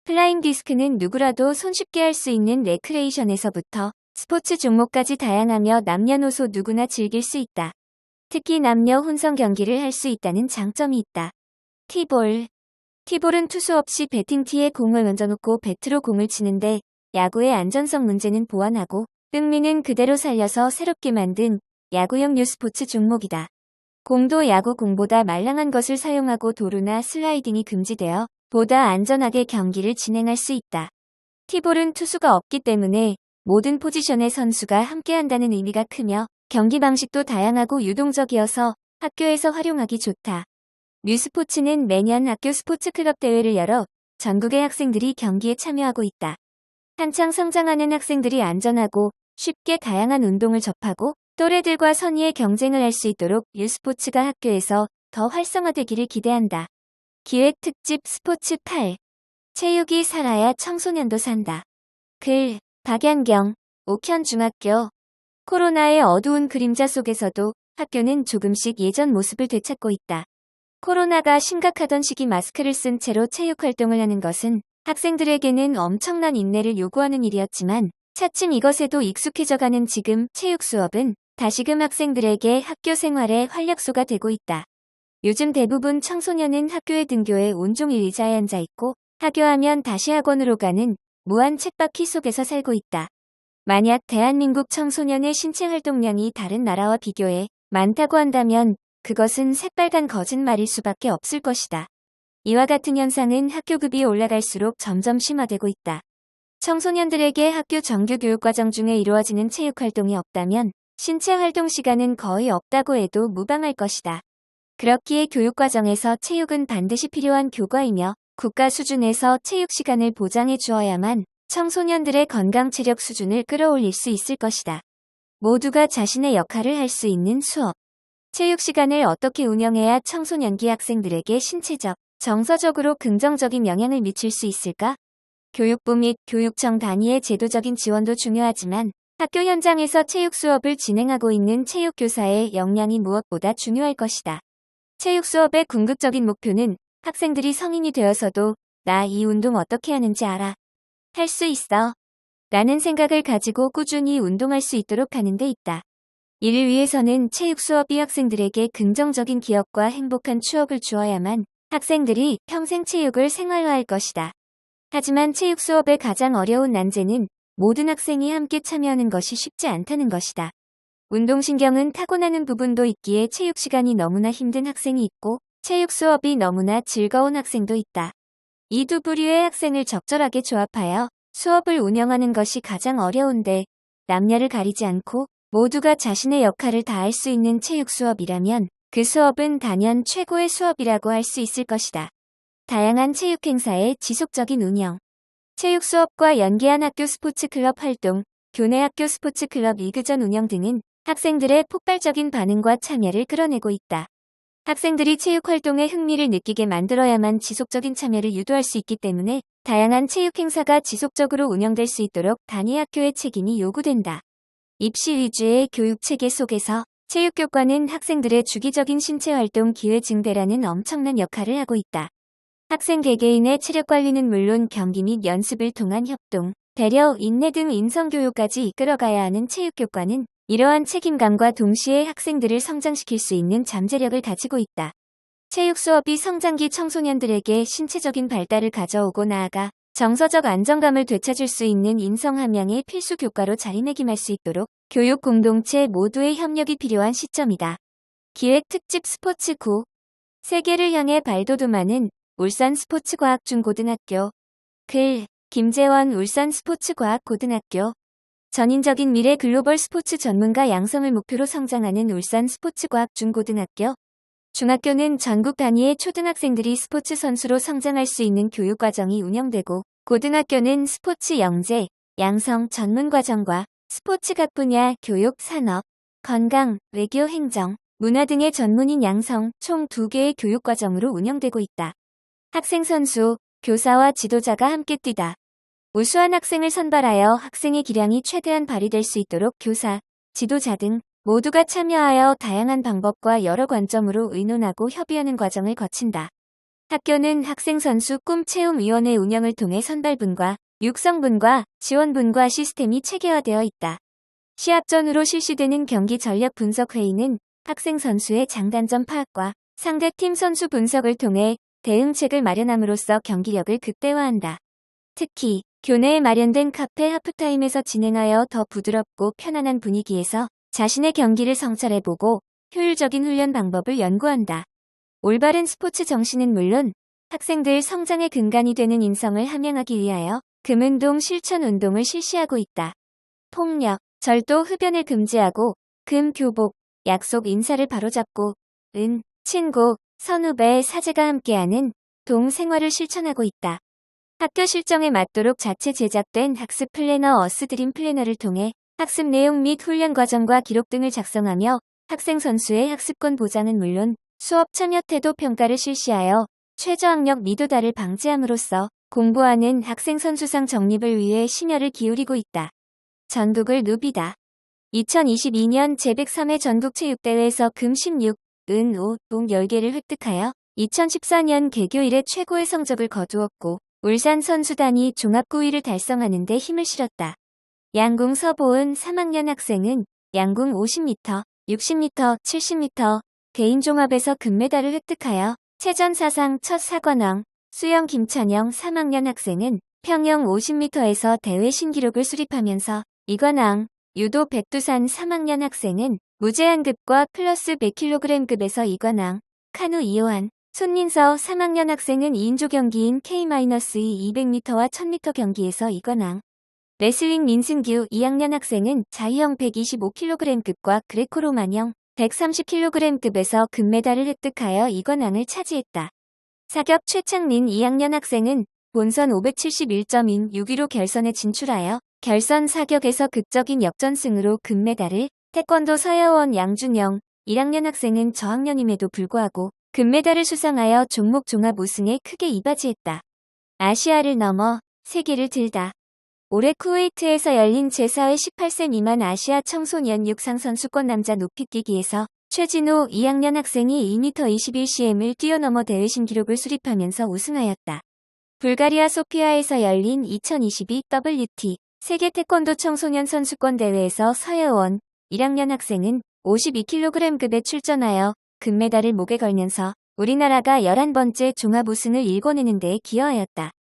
플라잉 디스크는 누구라도 손쉽게 할 수 있는 레크레이션에서부터 스포츠 종목까지 다양하며 남녀노소 누구나 즐길 수 있다. 특히 남녀 혼성 경기를 할 수 있다는 장점이 있다. 티볼. 티볼은 투수 없이 배팅티에 공을 얹어놓고 배트로 공을 치는데 야구의 안전성 문제는 보완하고 흥미는 그대로 살려서 새롭게 만든 야구용 유스포츠 종목이다. 공도 야구 공보다 말랑한 것을 사용하고 도루나 슬라이딩이 금지되어 보다 안전하게 경기를 진행할 수 있다. 티볼은 투수가 없기 때문에 모든 포지션의 선수가 함께한다는 의미가 크며 경기 방식도 다양하고 유동적이어서 학교에서 활용하기 좋다. 뉴스포츠는 매년 학교 스포츠 클럽 대회를 열어 전국의 학생들이 경기에 참여하고 있다. 한창 성장하는 학생들이 안전하고 쉽게 다양한 운동을 접하고 또래들과 선의의 경쟁을 할 수 있도록 유스포츠가 학교에서 더 활성화되기를 기대한다. 기획 특집 스포츠 8. 체육이 살아야 청소년도 산다. 글, 박연경, 옥현중학교. 코로나의 어두운 그림자 속에서도 학교는 조금씩 예전 모습을 되찾고 있다. 코로나가 심각하던 시기 마스크를 쓴 채로 체육 활동을 하는 것은 학생들에게는 엄청난 인내를 요구하는 일이었지만 차츰 이것에도 익숙해져가는 지금 체육 수업은 다시금 학생들에게 학교 생활의 활력소가 되고 있다. 요즘 대부분 청소년은 학교에 등교해 온종일 의자에 앉아 있고 하교하면 다시 학원으로 가는 무한 쳇바퀴 속에서 살고 있다. 만약 대한민국 청소년의 신체 활동량이 다른 나라와 비교해 많다고 한다면 그것은 새빨간 거짓말일 수밖에 없을 것이다. 이와 같은 현상은 학교급이 올라갈수록 점점 심화되고 있다. 청소년들에게 학교 정규 교육과정 중에 이루어지는 체육활동이 없다면 신체 활동 시간은 거의 없다고 해도 무방할 것이다. 그렇기에 교육과정에서 체육은 반드시 필요한 교과이며 국가 수준에서 체육 시간을 보장해 주어야만 청소년들의 건강 체력 수준을 끌어올릴 수 있을 것이다. 모두가 자신의 역할을 할 수 있는 수업. 체육 시간을 어떻게 운영해야 청소년기 학생들에게 신체적, 정서적으로 긍정적인 영향을 미칠 수 있을까? 교육부 및 교육청 단위의 제도적인 지원도 중요하지만 학교 현장에서 체육 수업을 진행하고 있는 체육교사의 역량이 무엇보다 중요할 것이다. 체육 수업의 궁극적인 목표는 학생들이 성인이 되어서도 나 이 운동 어떻게 하는지 알아. 할 수 있어. 라는 생각을 가지고 꾸준히 운동할 수 있도록 하는 데 있다. 이를 위해서는 체육 수업이 학생들에게 긍정적인 기억과 행복한 추억을 주어야만 학생들이 평생 체육을 생활화할 것이다. 하지만 체육 수업의 가장 어려운 난제는 모든 학생이 함께 참여하는 것이 쉽지 않다는 것이다. 운동신경은 타고나는 부분도 있기에 체육 시간이 너무나 힘든 학생이 있고 체육 수업이 너무나 즐거운 학생도 있다. 이 두 부류의 학생을 적절하게 조합하여 수업을 운영하는 것이 가장 어려운데 남녀를 가리지 않고 모두가 자신의 역할을 다할 수 있는 체육 수업이라면 그 수업은 단연 최고의 수업이라고 할 수 있을 것이다. 다양한 체육 행사의 지속적인 운영. 체육 수업과 연계한 학교 스포츠 클럽 활동, 교내 학교 스포츠 클럽 리그전 운영 등은 학생들의 폭발적인 반응과 참여를 끌어내고 있다. 학생들이 체육 활동에 흥미를 느끼게 만들어야만 지속적인 참여를 유도할 수 있기 때문에 다양한 체육 행사가 지속적으로 운영될 수 있도록 단위 학교의 책임이 요구된다. 입시 위주의 교육 체계 속에서 체육교과는 학생들의 주기적인 신체활동 기회 증대라는 엄청난 역할을 하고 있다. 학생 개개인의 체력 관리는 물론 경기 및 연습을 통한 협동, 배려, 인내 등 인성교육까지 이끌어가야 하는 체육교과는 이러한 책임감과 동시에 학생들을 성장시킬 수 있는 잠재력을 가지고 있다. 체육 수업이 성장기 청소년들에게 신체적인 발달을 가져오고 나아가 정서적 안정감을 되찾을 수 있는 인성함양의 필수 교과로 자리매김할 수 있도록 교육 공동체 모두의 협력이 필요한 시점이다. 기획 특집 스포츠 9. 세계를 향해 발돋움하는 울산 스포츠과학중고등학교. 글, 김재원 울산 스포츠과학고등학교. 전인적인 미래 글로벌 스포츠 전문가 양성을 목표로 성장하는 울산 스포츠과학중고등학교. 중학교는 전국 단위의 초등학생들이 스포츠 선수로 성장할 수 있는 교육과정이 운영되고, 고등학교는 스포츠 영재, 양성 전문과정과 스포츠 각 분야 교육, 산업, 건강, 외교, 행정, 문화 등의 전문인 양성 총 2개의 교육과정으로 운영되고 있다. 학생 선수, 교사와 지도자가 함께 뛰다. 우수한 학생을 선발하여 학생의 기량이 최대한 발휘될 수 있도록 교사, 지도자 등 모두가 참여하여 다양한 방법과 여러 관점으로 의논하고 협의하는 과정을 거친다. 학교는 학생선수 꿈채움위원회 운영을 통해 선발분과 육성분과 지원분과 시스템이 체계화되어 있다. 시합 전후로 실시되는 경기 전력 분석 회의는 학생선수의 장단점 파악과 상대팀 선수 분석을 통해 대응책을 마련함으로써 경기력을 극대화한다. 특히 교내에 마련된 카페 하프타임에서 진행하여 더 부드럽고 편안한 분위기에서 자신의 경기를 성찰해보고 효율적인 훈련 방법을 연구한다. 올바른 스포츠 정신은 물론 학생들 성장의 근간이 되는 인성을 함양하기 위하여 금운동 실천 운동을 실시하고 있다. 폭력, 절도, 흡연을 금지하고 금, 교복, 약속, 인사를 바로잡고 은, 친구, 선후배, 사제가 함께하는 동 생활을 실천하고 있다. 학교 실정에 맞도록 자체 제작된 학습 플래너 어스드림 플래너를 통해 학습 내용 및 훈련 과정과 기록 등을 작성하며 학생 선수의 학습권 보장은 물론 수업 참여 태도 평가를 실시하여 최저학력 미도달을 방지함으로써 공부하는 학생 선수상 정립을 위해 심혈을 기울이고 있다. 전국을 누비다. 2022년 제103회 전국체육대회에서 금 16, 은 5, 동 10개를 획득하여 2014년 개교 이래 최고의 성적을 거두었고 울산 선수단이 종합 9위를 달성하는 데 힘을 실었다. 양궁 서보은 3학년 학생은 양궁 50m, 60m, 70m 개인 종합에서 금메달을 획득하여 체전 사상 첫 사관왕, 수영 김찬영 3학년 학생은 평영 50m에서 대회 신기록을 수립하면서 2관왕, 유도 백두산 3학년 학생은 무제한급과 플러스 100kg급에서 2관왕, 카누 이호한, 손민서 3학년 학생은 2인조 경기인 K-2 200m와 1000m 경기에서 2관왕, 레슬링 민승규 2학년 학생은 자유형 125kg급과 그레코로만형 130kg급에서 금메달을 획득하여 2관왕을 차지했다. 사격 최창민 2학년 학생은 본선 571점인 6위로 결선에 진출하여 결선 사격에서 극적인 역전승으로 금메달을, 태권도 서여원 양준영 1학년 학생은 저학년임에도 불구하고 금메달을 수상하여 종목 종합 우승에 크게 이바지했다. 아시아를 넘어 세계를 들다. 올해 쿠웨이트에서 열린 제4회 18세 미만 아시아 청소년 육상 선수권 남자 높이뛰기에서 최진호 2학년 학생이 2m 21cm을 뛰어넘어 대회 신기록을 수립하면서 우승하였다. 불가리아 소피아에서 열린 2022 WT 세계 태권도 청소년 선수권 대회에서 서여원 1학년 학생은 52kg급에 출전하여 금메달을 목에 걸면서 우리나라가 11번째 종합 우승을 일궈내는 데 기여하였다.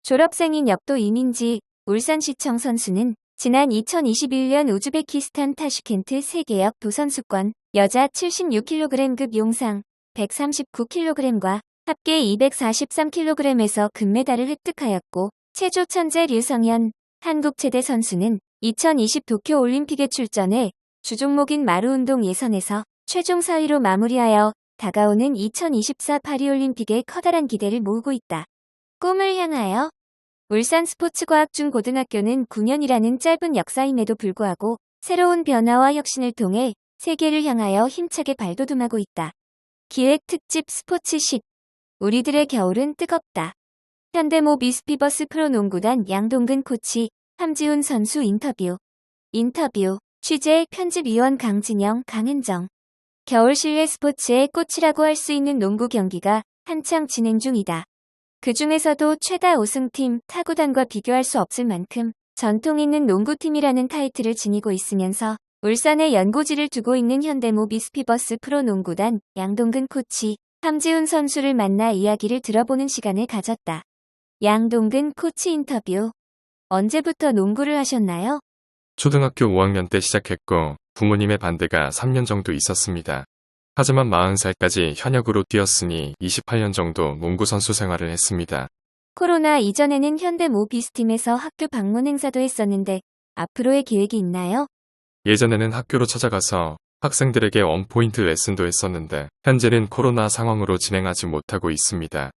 졸업생인 역도 이민지 울산시청 선수는 지난 2021년 우즈베키스탄 타슈켄트 세계역 도선수권 여자 76kg급 용상 139kg과 합계 243kg에서 금메달을 획득하였고 체조 천재 류성현, 한국 체대 선수는 2020 도쿄 올림픽에 출전해 주종목인 마루운동 예선에서 최종 4위로 마무리하여 다가오는 2024 파리올림픽에 커다란 기대를 모으고 있다. 꿈을 향하여 울산 스포츠과학중고등학교는 9년이라는 짧은 역사임에도 불구하고 새로운 변화와 혁신을 통해 세계를 향하여 힘차게 발돋움하고 있다. 기획 특집 스포츠 10. 우리들의 겨울은 뜨겁다. 현대모 미스피버스 프로농구단 양동근 코치, 함지훈 선수 인터뷰. 취재 편집위원 강진영, 강은정. 겨울 실내 스포츠의 꽃이라고 할 수 있는 농구 경기가 한창 진행 중이다. 그 중에서도 최다 우승팀 타구단과 비교할 수 없을 만큼 전통 있는 농구팀이라는 타이틀을 지니고 있으면서 울산에 연고지를 두고 있는 현대모 미스피버스 프로농구단 양동근 코치, 함지훈 선수를 만나 이야기를 들어보는 시간을 가졌다. 양동근 코치 인터뷰. 언제부터 농구를 하셨나요? 초등학교 5학년 때 시작했고 부모님의 반대가 3년 정도 있었습니다. 하지만 40살까지 현역으로 뛰었으니 28년 정도 농구 선수 생활을 했습니다. 코로나 이전에는 현대모 비스팀에서 학교 방문 행사도 했었는데 앞으로의 계획이 있나요? 예전에는 학교로 찾아가서 학생들에게 원포인트 레슨도 했었는데 현재는 코로나 상황으로 진행하지 못하고 있습니다.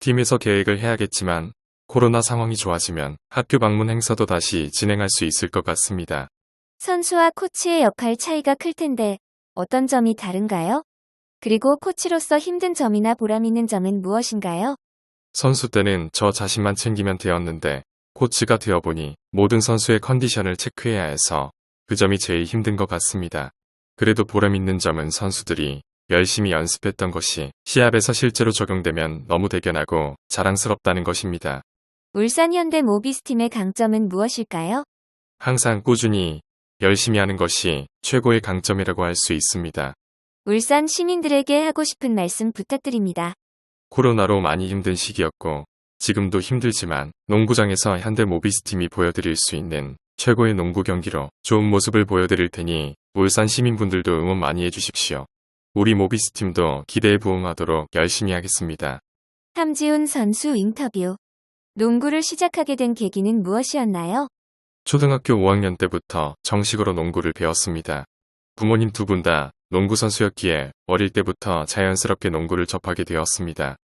팀에서 계획을 해야겠지만 코로나 상황이 좋아지면 학교 방문 행사도 다시 진행할 수 있을 것 같습니다. 선수와 코치의 역할 차이가 클 텐데 어떤 점이 다른가요? 그리고 코치로서 힘든 점이나 보람 있는 점은 무엇인가요? 선수 때는 저 자신만 챙기면 되었는데 코치가 되어보니 모든 선수의 컨디션을 체크해야 해서 그 점이 제일 힘든 것 같습니다. 그래도 보람 있는 점은 선수들이 열심히 연습했던 것이 시합에서 실제로 적용되면 너무 대견하고 자랑스럽다는 것입니다. 울산 현대 모비스팀의 강점은 무엇일까요? 항상 꾸준히 열심히 하는 것이 최고의 강점이라고 할 수 있습니다. 울산 시민들에게 하고 싶은 말씀 부탁드립니다. 코로나로 많이 힘든 시기였고 지금도 힘들지만 농구장에서 현대 모비스팀이 보여드릴 수 있는 최고의 농구 경기로 좋은 모습을 보여드릴 테니 울산 시민분들도 응원 많이 해주십시오. 우리 모비스팀도 기대에 부응하도록 열심히 하겠습니다. 함지훈 선수 인터뷰. 농구를 시작하게 된 계기는 무엇이었나요? 초등학교 5학년 때부터 정식으로 농구를 배웠습니다. 부모님 두 분 다 농구 선수였기에 어릴 때부터 자연스럽게 농구를 접하게 되었습니다.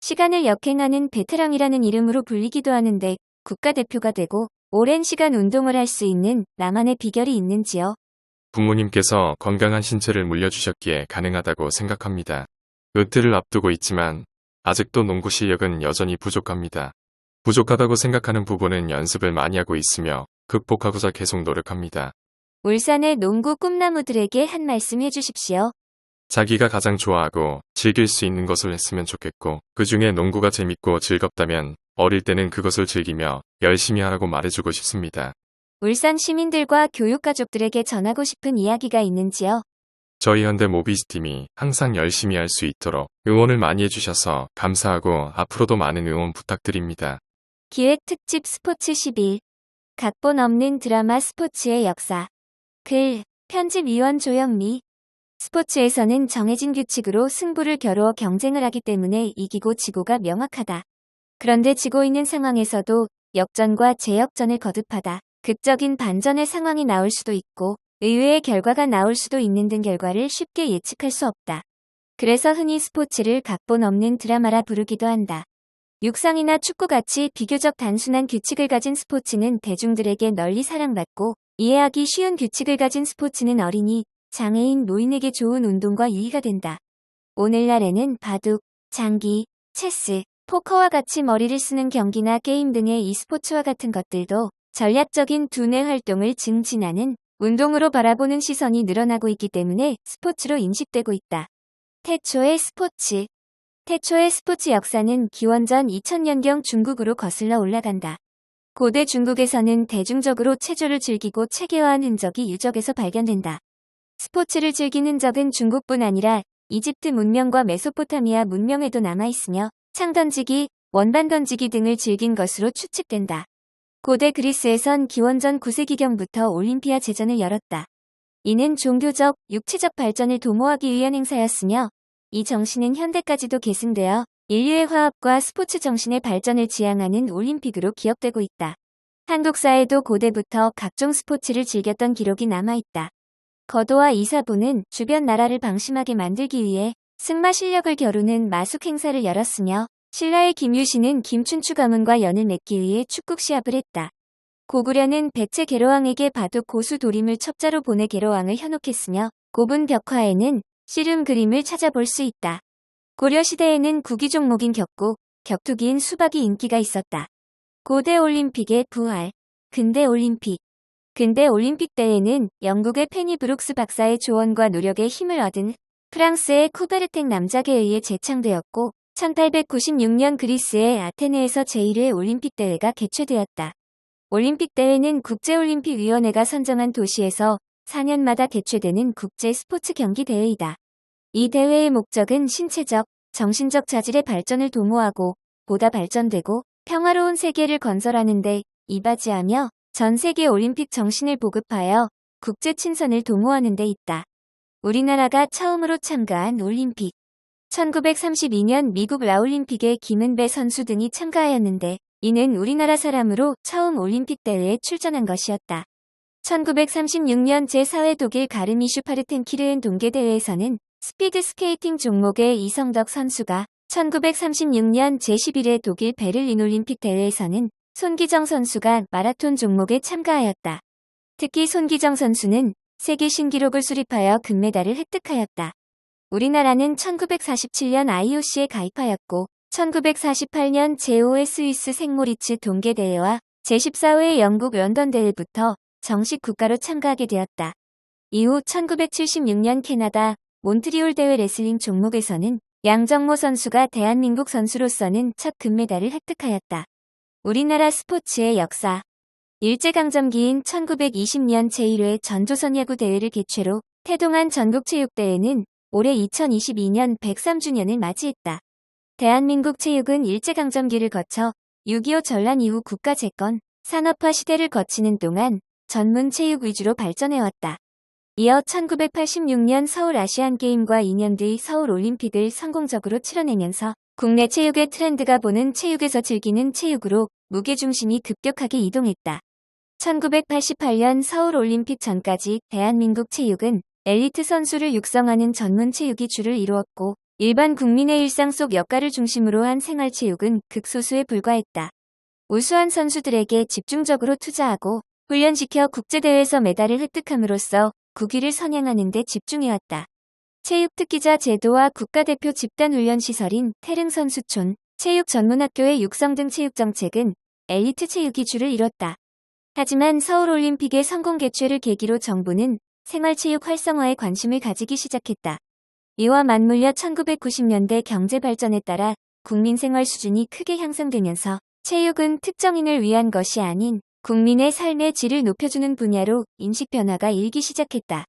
시간을 역행하는 베테랑이라는 이름으로 불리기도 하는데 국가대표가 되고 오랜 시간 운동을 할 수 있는 나만의 비결이 있는지요? 부모님께서 건강한 신체를 물려주셨기에 가능하다고 생각합니다. 은퇴를 앞두고 있지만 아직도 농구 실력은 여전히 부족합니다. 부족하다고 생각하는 부분은 연습을 많이 하고 있으며 극복하고자 계속 노력합니다. 울산의 농구 꿈나무들에게 한 말씀 해주십시오. 자기가 가장 좋아하고 즐길 수 있는 것을 했으면 좋겠고 그 중에 농구가 재밌고 즐겁다면 어릴 때는 그것을 즐기며 열심히 하라고 말해주고 싶습니다. 울산 시민들과 교육가족들에게 전하고 싶은 이야기가 있는지요? 저희 현대 모비스팀이 항상 열심히 할 수 있도록 응원을 많이 해주셔서 감사하고 앞으로도 많은 응원 부탁드립니다. 기획 특집 스포츠 11. 각본 없는 드라마 스포츠의 역사. 글, 편집위원 조영미. 스포츠에서는 정해진 규칙으로 승부를 겨루어 경쟁을 하기 때문에 이기고 지고가 명확하다. 그런데 지고 있는 상황에서도 역전과 재역전을 거듭하다 극적인 반전의 상황이 나올 수도 있고 의외의 결과가 나올 수도 있는 등 결과를 쉽게 예측할 수 없다. 그래서 흔히 스포츠를 각본 없는 드라마라 부르기도 한다. 육상이나 축구같이 비교적 단순한 규칙을 가진 스포츠는 대중들에게 널리 사랑받고 이해하기 쉬운 규칙을 가진 스포츠는 어린이, 장애인, 노인에게 좋은 운동과 유의가 된다. 오늘날에는 바둑, 장기, 체스, 포커와 같이 머리를 쓰는 경기나 게임 등의 e스포츠와 같은 것들도 전략적인 두뇌 활동을 증진하는 운동으로 바라보는 시선이 늘어나고 있기 때문에 스포츠로 인식되고 있다. 태초의 스포츠. 태초의 스포츠 역사는 기원전 2000년경 중국으로 거슬러 올라간다. 고대 중국에서는 대중적으로 체조를 즐기고 체계화한 흔적이 유적에서 발견된다. 스포츠를 즐긴 흔적은 중국뿐 아니라 이집트 문명과 메소포타미아 문명에도 남아있으며 창 던지기, 원반 던지기 등을 즐긴 것으로 추측된다. 고대 그리스에선 기원전 9세기경부터 올림피아 제전을 열었다. 이는 종교적, 육체적 발전을 도모하기 위한 행사였으며 이 정신은 현대까지도 계승되어 인류의 화합과 스포츠 정신의 발전을 지향하는 올림픽으로 기억되고 있다. 한국 사회도 고대부터 각종 스포츠를 즐겼던 기록이 남아있다. 거도와 이사부는 주변 나라를 방심하게 만들기 위해 승마 실력을 겨루는 마숙 행사를 열었으며 신라의 김유신은 김춘추 가문과 연을 맺기 위해 축국 시합을 했다. 고구려는 백제 계로왕에게 바둑 고수 도림을 첩자로 보내 계로왕을 현혹했으며 고분 벽화에는 씨름 그림을 찾아볼 수 있다. 고려시대에는 구기 종목인 격구, 격투기인 수박이 인기가 있었다. 고대 올림픽의 부활, 근대 올림픽. 근대 올림픽 대회는 영국의 페니 브룩스 박사의 조언과 노력에 힘을 얻은 프랑스의 쿠베르탱 남작에 의해 제창되었고 1896년 그리스의 아테네에서 제1회 올림픽 대회가 개최되었다. 올림픽 대회는 국제올림픽위원회가 선정한 도시에서 4년마다 개최되는 국제 스포츠 경기 대회이다. 이 대회의 목적은 신체적, 정신적 자질의 발전을 도모하고 보다 발전되고 평화로운 세계를 건설하는 데 이바지하며 전 세계 올림픽 정신을 보급하여 국제 친선을 도모하는 데 있다. 우리나라가 처음으로 참가한 올림픽. 1932년 미국 라올림픽에 김은배 선수 등이 참가하였는데 이는 우리나라 사람으로 처음 올림픽 대회에 출전한 것이었다. 1936년 제4회 독일 가르미슈파르텐키르은 동계대회에서는 스피드 스케이팅 종목의 이성덕 선수가 1936년 제11회 독일 베를린 올림픽 대회에서는 손기정 선수가 마라톤 종목에 참가하였다. 특히 손기정 선수는 세계 신기록을 수립하여 금메달을 획득하였다. 우리나라는 1947년 IOC에 가입하였고 1948년 제5회 스위스 생모리츠 동계대회와 제14회 영국 런던 대회부터 정식 국가로 참가하게 되었다. 이후 1976년 캐나다 몬트리올 대회 레슬링 종목에서는 양정모 선수가 대한민국 선수로서는 첫 금메달을 획득하였다. 우리나라 스포츠의 역사. 일제강점기인 1920년 제1회 전조선 야구 대회를 개최로 태동한 전국체육대회는 올해 2022년 103주년을 맞이했다. 대한민국 체육은 일제강점기를 거쳐 6.25 전란 이후 국가 재건, 산업화 시대를 거치는 동안 전문 체육 위주로 발전해왔다. 이어 1986년 서울 아시안게임과 2년 뒤 서울 올림픽을 성공적으로 치러내면서 국내 체육의 트렌드가 보는 체육에서 즐기는 체육으로 무게중심이 급격하게 이동했다. 1988년 서울 올림픽 전까지 대한민국 체육은 엘리트 선수를 육성하는 전문 체육이 주를 이루었고 일반 국민의 일상 속 역할을 중심으로 한 생활체육은 극소수에 불과했다. 우수한 선수들에게 집중적으로 투자하고 훈련시켜 국제대회에서 메달을 획득함으로써 국위를 선양하는 데 집중해왔다. 체육특기자 제도와 국가대표 집단훈련시설인 태릉선수촌, 체육전문학교의 육성 등 체육정책은 엘리트 체육이 주를 이뤘다. 하지만 서울올림픽의 성공 개최를 계기로 정부는 생활체육 활성화에 관심을 가지기 시작했다. 이와 맞물려 1990년대 경제발전에 따라 국민 생활 수준이 크게 향상되면서 체육은 특정인을 위한 것이 아닌 국민의 삶의 질을 높여주는 분야로 인식 변화가 일기 시작했다.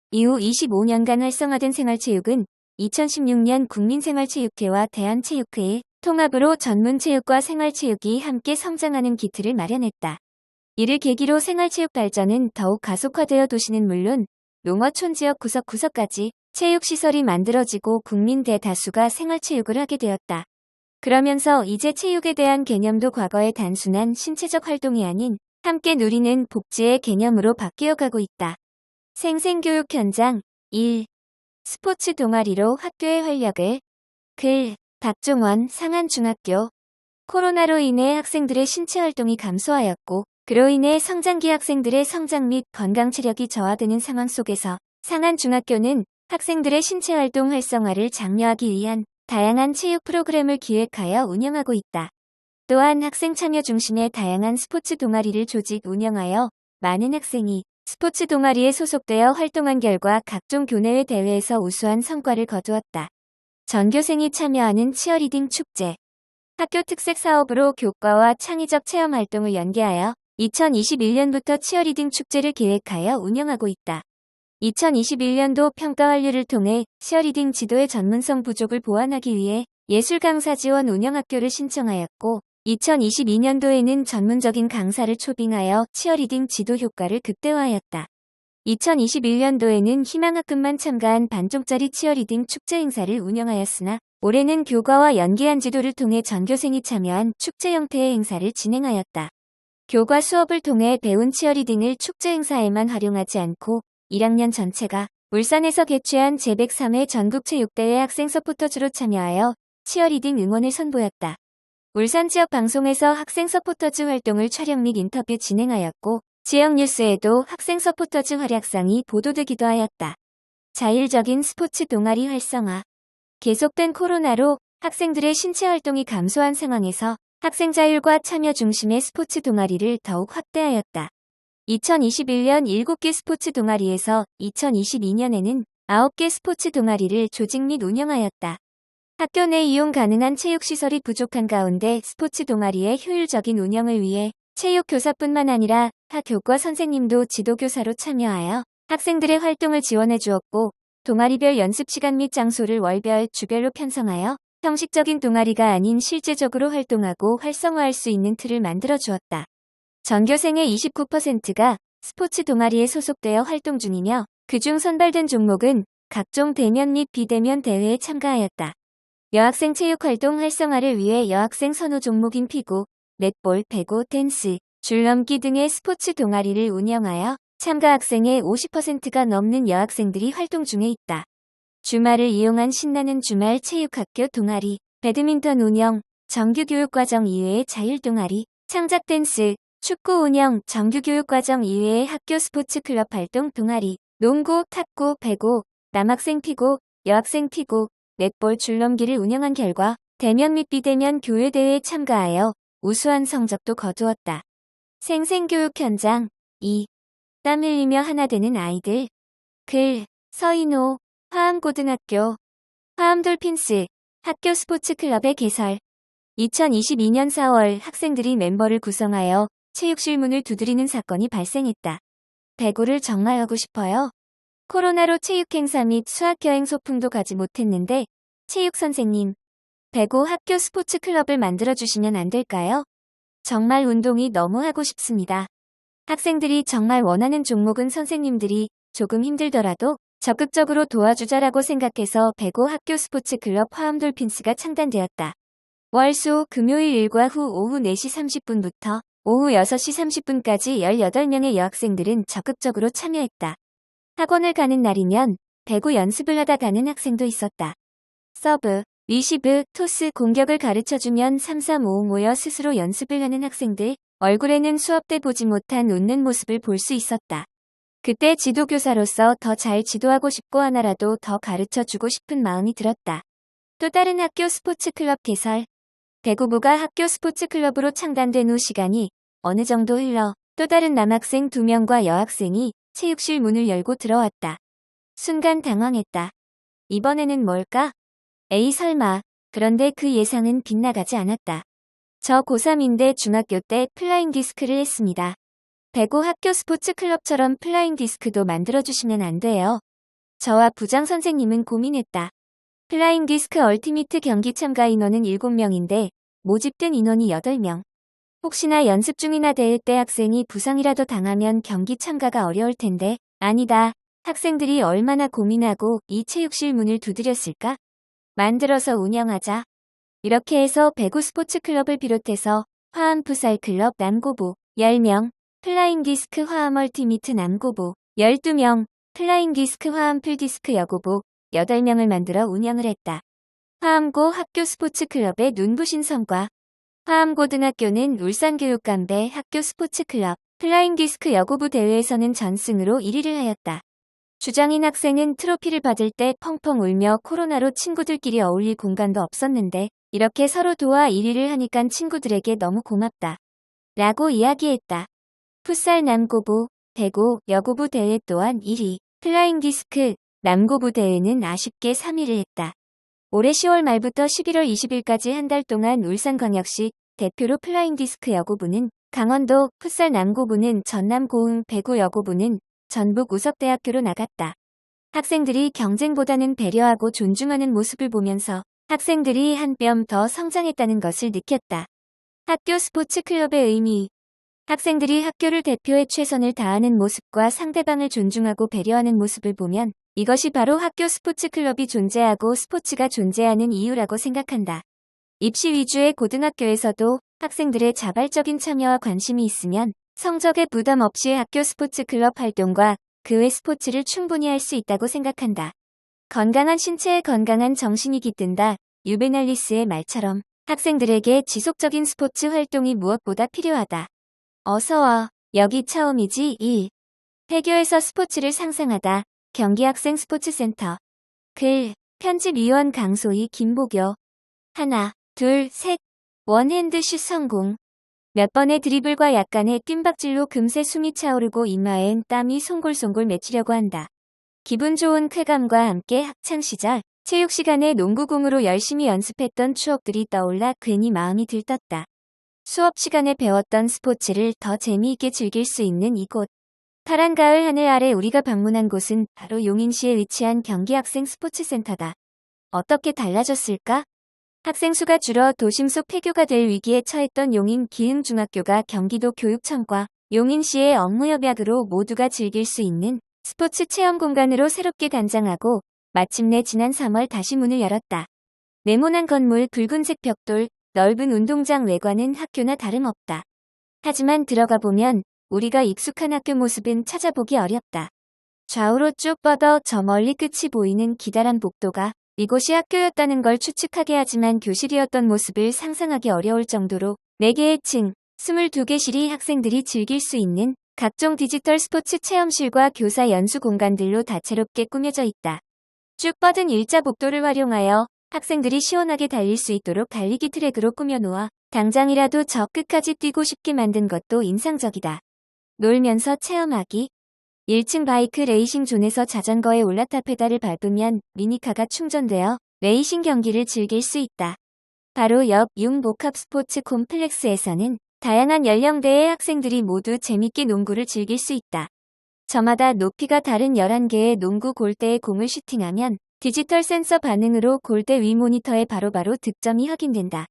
이후 25년간 활성화된 생활체육은 2016년 국민생활체육회와 대한체육회의 통합으로 전문체육과 생활체육이 함께 성장하는 기틀을 마련했다. 이를 계기로 생활체육 발전은 더욱 가속화되어 도시는 물론 농어촌 지역 구석구석까지 체육시설이 만들어지고 국민 대다수가 생활체육을 하게 되었다. 그러면서 이제 체육에 대한 개념도 과거의 단순한 신체적 활동이 아닌 함께 누리는 복지의 개념으로 바뀌어가고 있다. 생생교육 현장 1. 스포츠 동아리로 학교의 활력을. 글 박종원 상안중학교. 코로나로 인해 학생들의 신체 활동이 감소하였고 그로 인해 성장기 학생들의 성장 및 건강 체력이 저하되는 상황 속에서 상안중학교는 학생들의 신체 활동 활성화를 장려하기 위한 다양한 체육 프로그램을 기획하여 운영하고 있다. 또한 학생 참여 중심의 다양한 스포츠 동아리를 조직 운영하여 많은 학생이 스포츠 동아리에 소속되어 활동한 결과 각종 교내외 대회에서 우수한 성과를 거두었다. 전교생이 참여하는 치어리딩 축제. 학교 특색 사업으로 교과와 창의적 체험 활동을 연계하여 2021년부터 치어리딩 축제를 계획하여 운영하고 있다. 2021년도 평가 완료를 통해 치어리딩 지도의 전문성 부족을 보완하기 위해 예술 강사 지원 운영학교를 신청하였고 2022년도에는 전문적인 강사를 초빙하여 치어리딩 지도 효과를 극대화하였다. 2021년도에는 희망학급만 참가한 반쪽짜리 치어리딩 축제 행사를 운영하였으나 올해는 교과와 연계한 지도를 통해 전교생이 참여한 축제 형태의 행사를 진행하였다. 교과 수업을 통해 배운 치어리딩을 축제 행사에만 활용하지 않고 1학년 전체가 울산에서 개최한 제103회 전국체육대회 학생 서포터즈로 참여하여 치어리딩 응원을 선보였다. 울산 지역 방송에서 학생 서포터즈 활동을 촬영 및 인터뷰 진행하였고 지역 뉴스에도 학생 서포터즈 활약상이 보도되기도 하였다. 자율적인 스포츠 동아리 활성화. 계속된 코로나로 학생들의 신체 활동이 감소한 상황에서 학생 자율과 참여 중심의 스포츠 동아리를 더욱 확대하였다. 2021년 7개 스포츠 동아리에서 2022년에는 9개 스포츠 동아리를 조직 및 운영하였다. 학교 내 이용 가능한 체육시설이 부족한 가운데 스포츠 동아리의 효율적인 운영을 위해 체육교사뿐만 아니라 학교과 선생님도 지도교사로 참여하여 학생들의 활동을 지원해 주었고 동아리별 연습시간 및 장소를 월별, 주별로 편성하여 형식적인 동아리가 아닌 실제적으로 활동하고 활성화할 수 있는 틀을 만들어 주었다. 전교생의 29%가 스포츠 동아리에 소속되어 활동 중이며 그중 선발된 종목은 각종 대면 및 비대면 대회에 참가하였다. 여학생 체육활동 활성화를 위해 여학생 선호 종목인 피구, 넷볼, 배구, 댄스, 줄넘기 등의 스포츠 동아리를 운영하여 참가 학생의 50%가 넘는 여학생들이 활동 중에 있다. 주말을 이용한 신나는 주말 체육학교 동아리, 배드민턴 운영, 정규교육과정 이외의 자율동아리, 창작댄스, 축구 운영, 정규교육과정 이외의 학교 스포츠 클럽 활동 동아리, 농구, 탁구, 배구, 남학생 피구, 여학생 피구, 넷볼 줄넘기를 운영한 결과 대면 및 비대면 교외대회에 참가하여 우수한 성적도 거두었다. 생생교육 현장 2. 땀 흘리며 하나 되는 아이들. 글, 서인호, 화암고등학교, 화암돌핀스, 학교 스포츠 클럽의 개설. 2022년 4월 학생들이 멤버를 구성하여 체육실 문을 두드리는 사건이 발생했다. 배구를 정말 하고 싶어요. 코로나로 체육행사 및 수학여행 소풍도 가지 못했는데 체육 선생님, 배구 학교 스포츠 클럽을 만들어주시면 안 될까요? 정말 운동이 너무 하고 싶습니다. 학생들이 정말 원하는 종목은 선생님들이 조금 힘들더라도 적극적으로 도와주자라고 생각해서 배구 학교 스포츠 클럽 화암돌핀스가 창단되었다. 월, 수, 금요일 일과 후 오후 4시 30분부터 오후 6시 30분까지 18명의 여학생들은 적극적으로 참여했다. 학원을 가는 날이면 배구 연습을 하다 가는 학생도 있었다. 서브, 리시브, 토스 공격을 가르쳐주면 3-3-5 모여 스스로 연습을 하는 학생들, 얼굴에는 수업 때 보지 못한 웃는 모습을 볼 수 있었다. 그때 지도교사로서 더 잘 지도하고 싶고 하나라도 더 가르쳐주고 싶은 마음이 들었다. 또 다른 학교 스포츠 클럽 개설. 배구부가 학교 스포츠 클럽으로 창단된 후 시간이 어느 정도 흘러 또 다른 남학생 2명과 여학생이 체육실 문을 열고 들어왔다. 순간 당황했다. 이번에는 뭘까? 에이 설마. 그런데 그 예상은 빗나가지 않았다. 저 고3인데 중학교 때 플라잉 디스크를 했습니다. 배구 학교 스포츠 클럽처럼 플라잉 디스크도 만들어주시면 안 돼요. 저와 부장 선생님은 고민했다. 플라잉 디스크 얼티미트 경기 참가 인원은 7명인데 모집된 인원이 8명. 혹시나 연습 중이나 대회 때 학생이 부상이라도 당하면 경기 참가가 어려울 텐데 아니다. 학생들이 얼마나 고민하고 이 체육실 문을 두드렸을까? 만들어서 운영하자. 이렇게 해서 배구 스포츠 클럽을 비롯해서 화암 풋살 클럽 남고부 10명, 플라잉 디스크 화암 얼티미트 남고부 12명, 플라잉 디스크 화암 풀디스크 여고부 8명을 만들어 운영을 했다. 화암고 학교 스포츠 클럽의 눈부신 성과. 화암고등학교는 울산교육감배 학교 스포츠 클럽 플라잉 디스크 여고부 대회에서는 전승으로 1위를 하였다. 주장인 학생은 트로피를 받을 때 펑펑 울며 코로나로 친구들끼리 어울릴 공간도 없었는데 이렇게 서로 도와 1위를 하니깐 친구들에게 너무 고맙다. 라고 이야기했다. 풋살 남고부, 배구, 여고부 대회 또한 1위, 플라잉 디스크, 남고부 대회는 아쉽게 3위를 했다. 올해 10월 말부터 11월 20일까지 한 달 동안 울산광역시 대표로 플라잉 디스크 여고부는 강원도, 풋살 남고부는 전남 고흥, 배구 여고부는 전북 우석대학교로 나갔다. 학생들이 경쟁보다는 배려하고 존중하는 모습을 보면서 학생들이 한 뼘 더 성장했다는 것을 느꼈다. 학교 스포츠 클럽의 의미. 학생들이 학교를 대표해 최선을 다하는 모습과 상대방을 존중하고 배려하는 모습을 보면 이것이 바로 학교 스포츠 클럽이 존재하고 스포츠가 존재하는 이유라고 생각한다. 입시 위주의 고등학교에서도 학생들의 자발적인 참여와 관심이 있으면 성적에 부담 없이 학교 스포츠 클럽 활동과 그 외 스포츠를 충분히 할 수 있다고 생각한다. 건강한 신체에 건강한 정신이 깃든다. 유베날리스의 말처럼 학생들에게 지속적인 스포츠 활동이 무엇보다 필요하다. 어서와. 여기 처음이지. 1. 폐교에서 스포츠를 상상하다. 경기학생 스포츠센터. 글. 편집위원 강소희 김보교. 하나, 둘, 셋. 원핸드슛 성공. 몇 번의 드리블과 약간의 뜀박질로 금세 숨이 차오르고 이마엔 땀이 송골송골 맺히려고 한다. 기분 좋은 쾌감과 함께 학창시절 체육 시간에 농구공으로 열심히 연습했던 추억들이 떠올라 괜히 마음이 들떴다. 수업 시간에 배웠던 스포츠를 더 재미있게 즐길 수 있는 이곳. 파란 가을 하늘 아래 우리가 방문한 곳은 바로 용인시에 위치한 경기학생 스포츠센터다. 어떻게 달라졌을까? 학생 수가 줄어 도심 속 폐교가 될 위기에 처했던 용인 기흥중학교가 경기도 교육청과 용인시의 업무협약으로 모두가 즐길 수 있는 스포츠 체험 공간으로 새롭게 단장하고 마침내 지난 3월 다시 문을 열었다. 네모난 건물, 붉은색 벽돌, 넓은 운동장 외관은 학교나 다름없다. 하지만 들어가 보면 우리가 익숙한 학교 모습은 찾아보기 어렵다. 좌우로 쭉 뻗어 저 멀리 끝이 보이는 기다란 복도가 이곳이 학교였다는 걸 추측하게 하지만 교실이었던 모습을 상상하기 어려울 정도로 4개의 층, 22개실이 학생들이 즐길 수 있는 각종 디지털 스포츠 체험실과 교사 연수 공간들로 다채롭게 꾸며져 있다. 쭉 뻗은 일자 복도를 활용하여 학생들이 시원하게 달릴 수 있도록 달리기 트랙으로 꾸며놓아 당장이라도 저 끝까지 뛰고 싶게 만든 것도 인상적이다. 놀면서 체험하기. 1층 바이크 레이싱 존에서 자전거에 올라타 페달을 밟으면 미니카가 충전되어 레이싱 경기를 즐길 수 있다. 바로 옆 융복합 스포츠 콤플렉스에서는 다양한 연령대의 학생들이 모두 재밌게 농구를 즐길 수 있다. 저마다 높이가 다른 11개의 농구 골대에 공을 슈팅하면 디지털 센서 반응으로 골대 위 모니터에 바로바로 득점이 확인된다.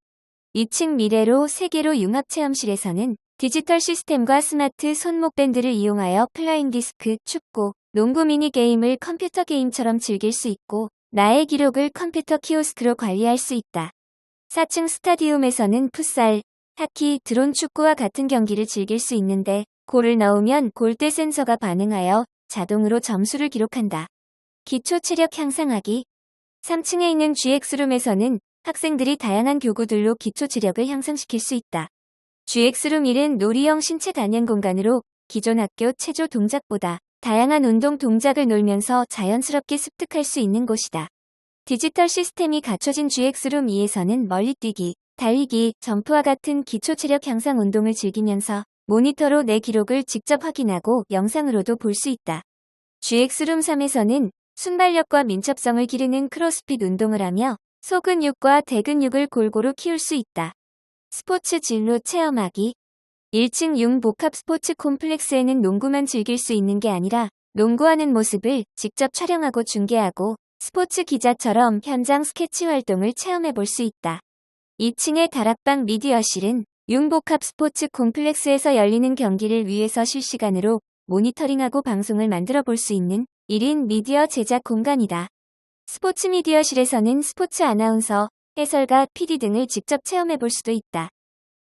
2층 미래로 세계로 융합 체험실에서는 디지털 시스템과 스마트 손목 밴드를 이용하여 플라잉 디스크, 축구, 농구 미니게임을 컴퓨터 게임처럼 즐길 수 있고 나의 기록을 컴퓨터 키오스크로 관리할 수 있다. 4층 스타디움에서는 풋살, 하키, 드론 축구와 같은 경기를 즐길 수 있는데 골을 넣으면 골대 센서가 반응하여 자동으로 점수를 기록한다. 기초 체력 향상하기. 3층에 있는 GX룸에서는 학생들이 다양한 교구들로 기초 체력을 향상시킬 수 있다. GX룸 1은 놀이형 신체 단련 공간으로 기존 학교 체조 동작보다 다양한 운동 동작을 놀면서 자연스럽게 습득할 수 있는 곳이다. 디지털 시스템이 갖춰진 GX룸 2에서는 멀리뛰기, 달리기, 점프와 같은 기초 체력 향상 운동을 즐기면서 모니터로 내 기록을 직접 확인하고 영상으로도 볼 수 있다. GX룸 3에서는 순발력과 민첩성을 기르는 크로스핏 운동을 하며 소근육과 대근육을 골고루 키울 수 있다. 스포츠 진로 체험하기. 1층 융복합 스포츠 콤플렉스에는 농구만 즐길 수 있는 게 아니라 농구하는 모습을 직접 촬영하고 중계하고 스포츠 기자처럼 현장 스케치 활동을 체험해 볼 수 있다. 2층의 다락방 미디어실은 융복합 스포츠 콤플렉스에서 열리는 경기를 위해서 실시간으로 모니터링하고 방송을 만들어 볼 수 있는 1인 미디어 제작 공간이다. 스포츠 미디어실에서는 스포츠 아나운서, 해설가, PD 등을 직접 체험해 볼 수도 있다.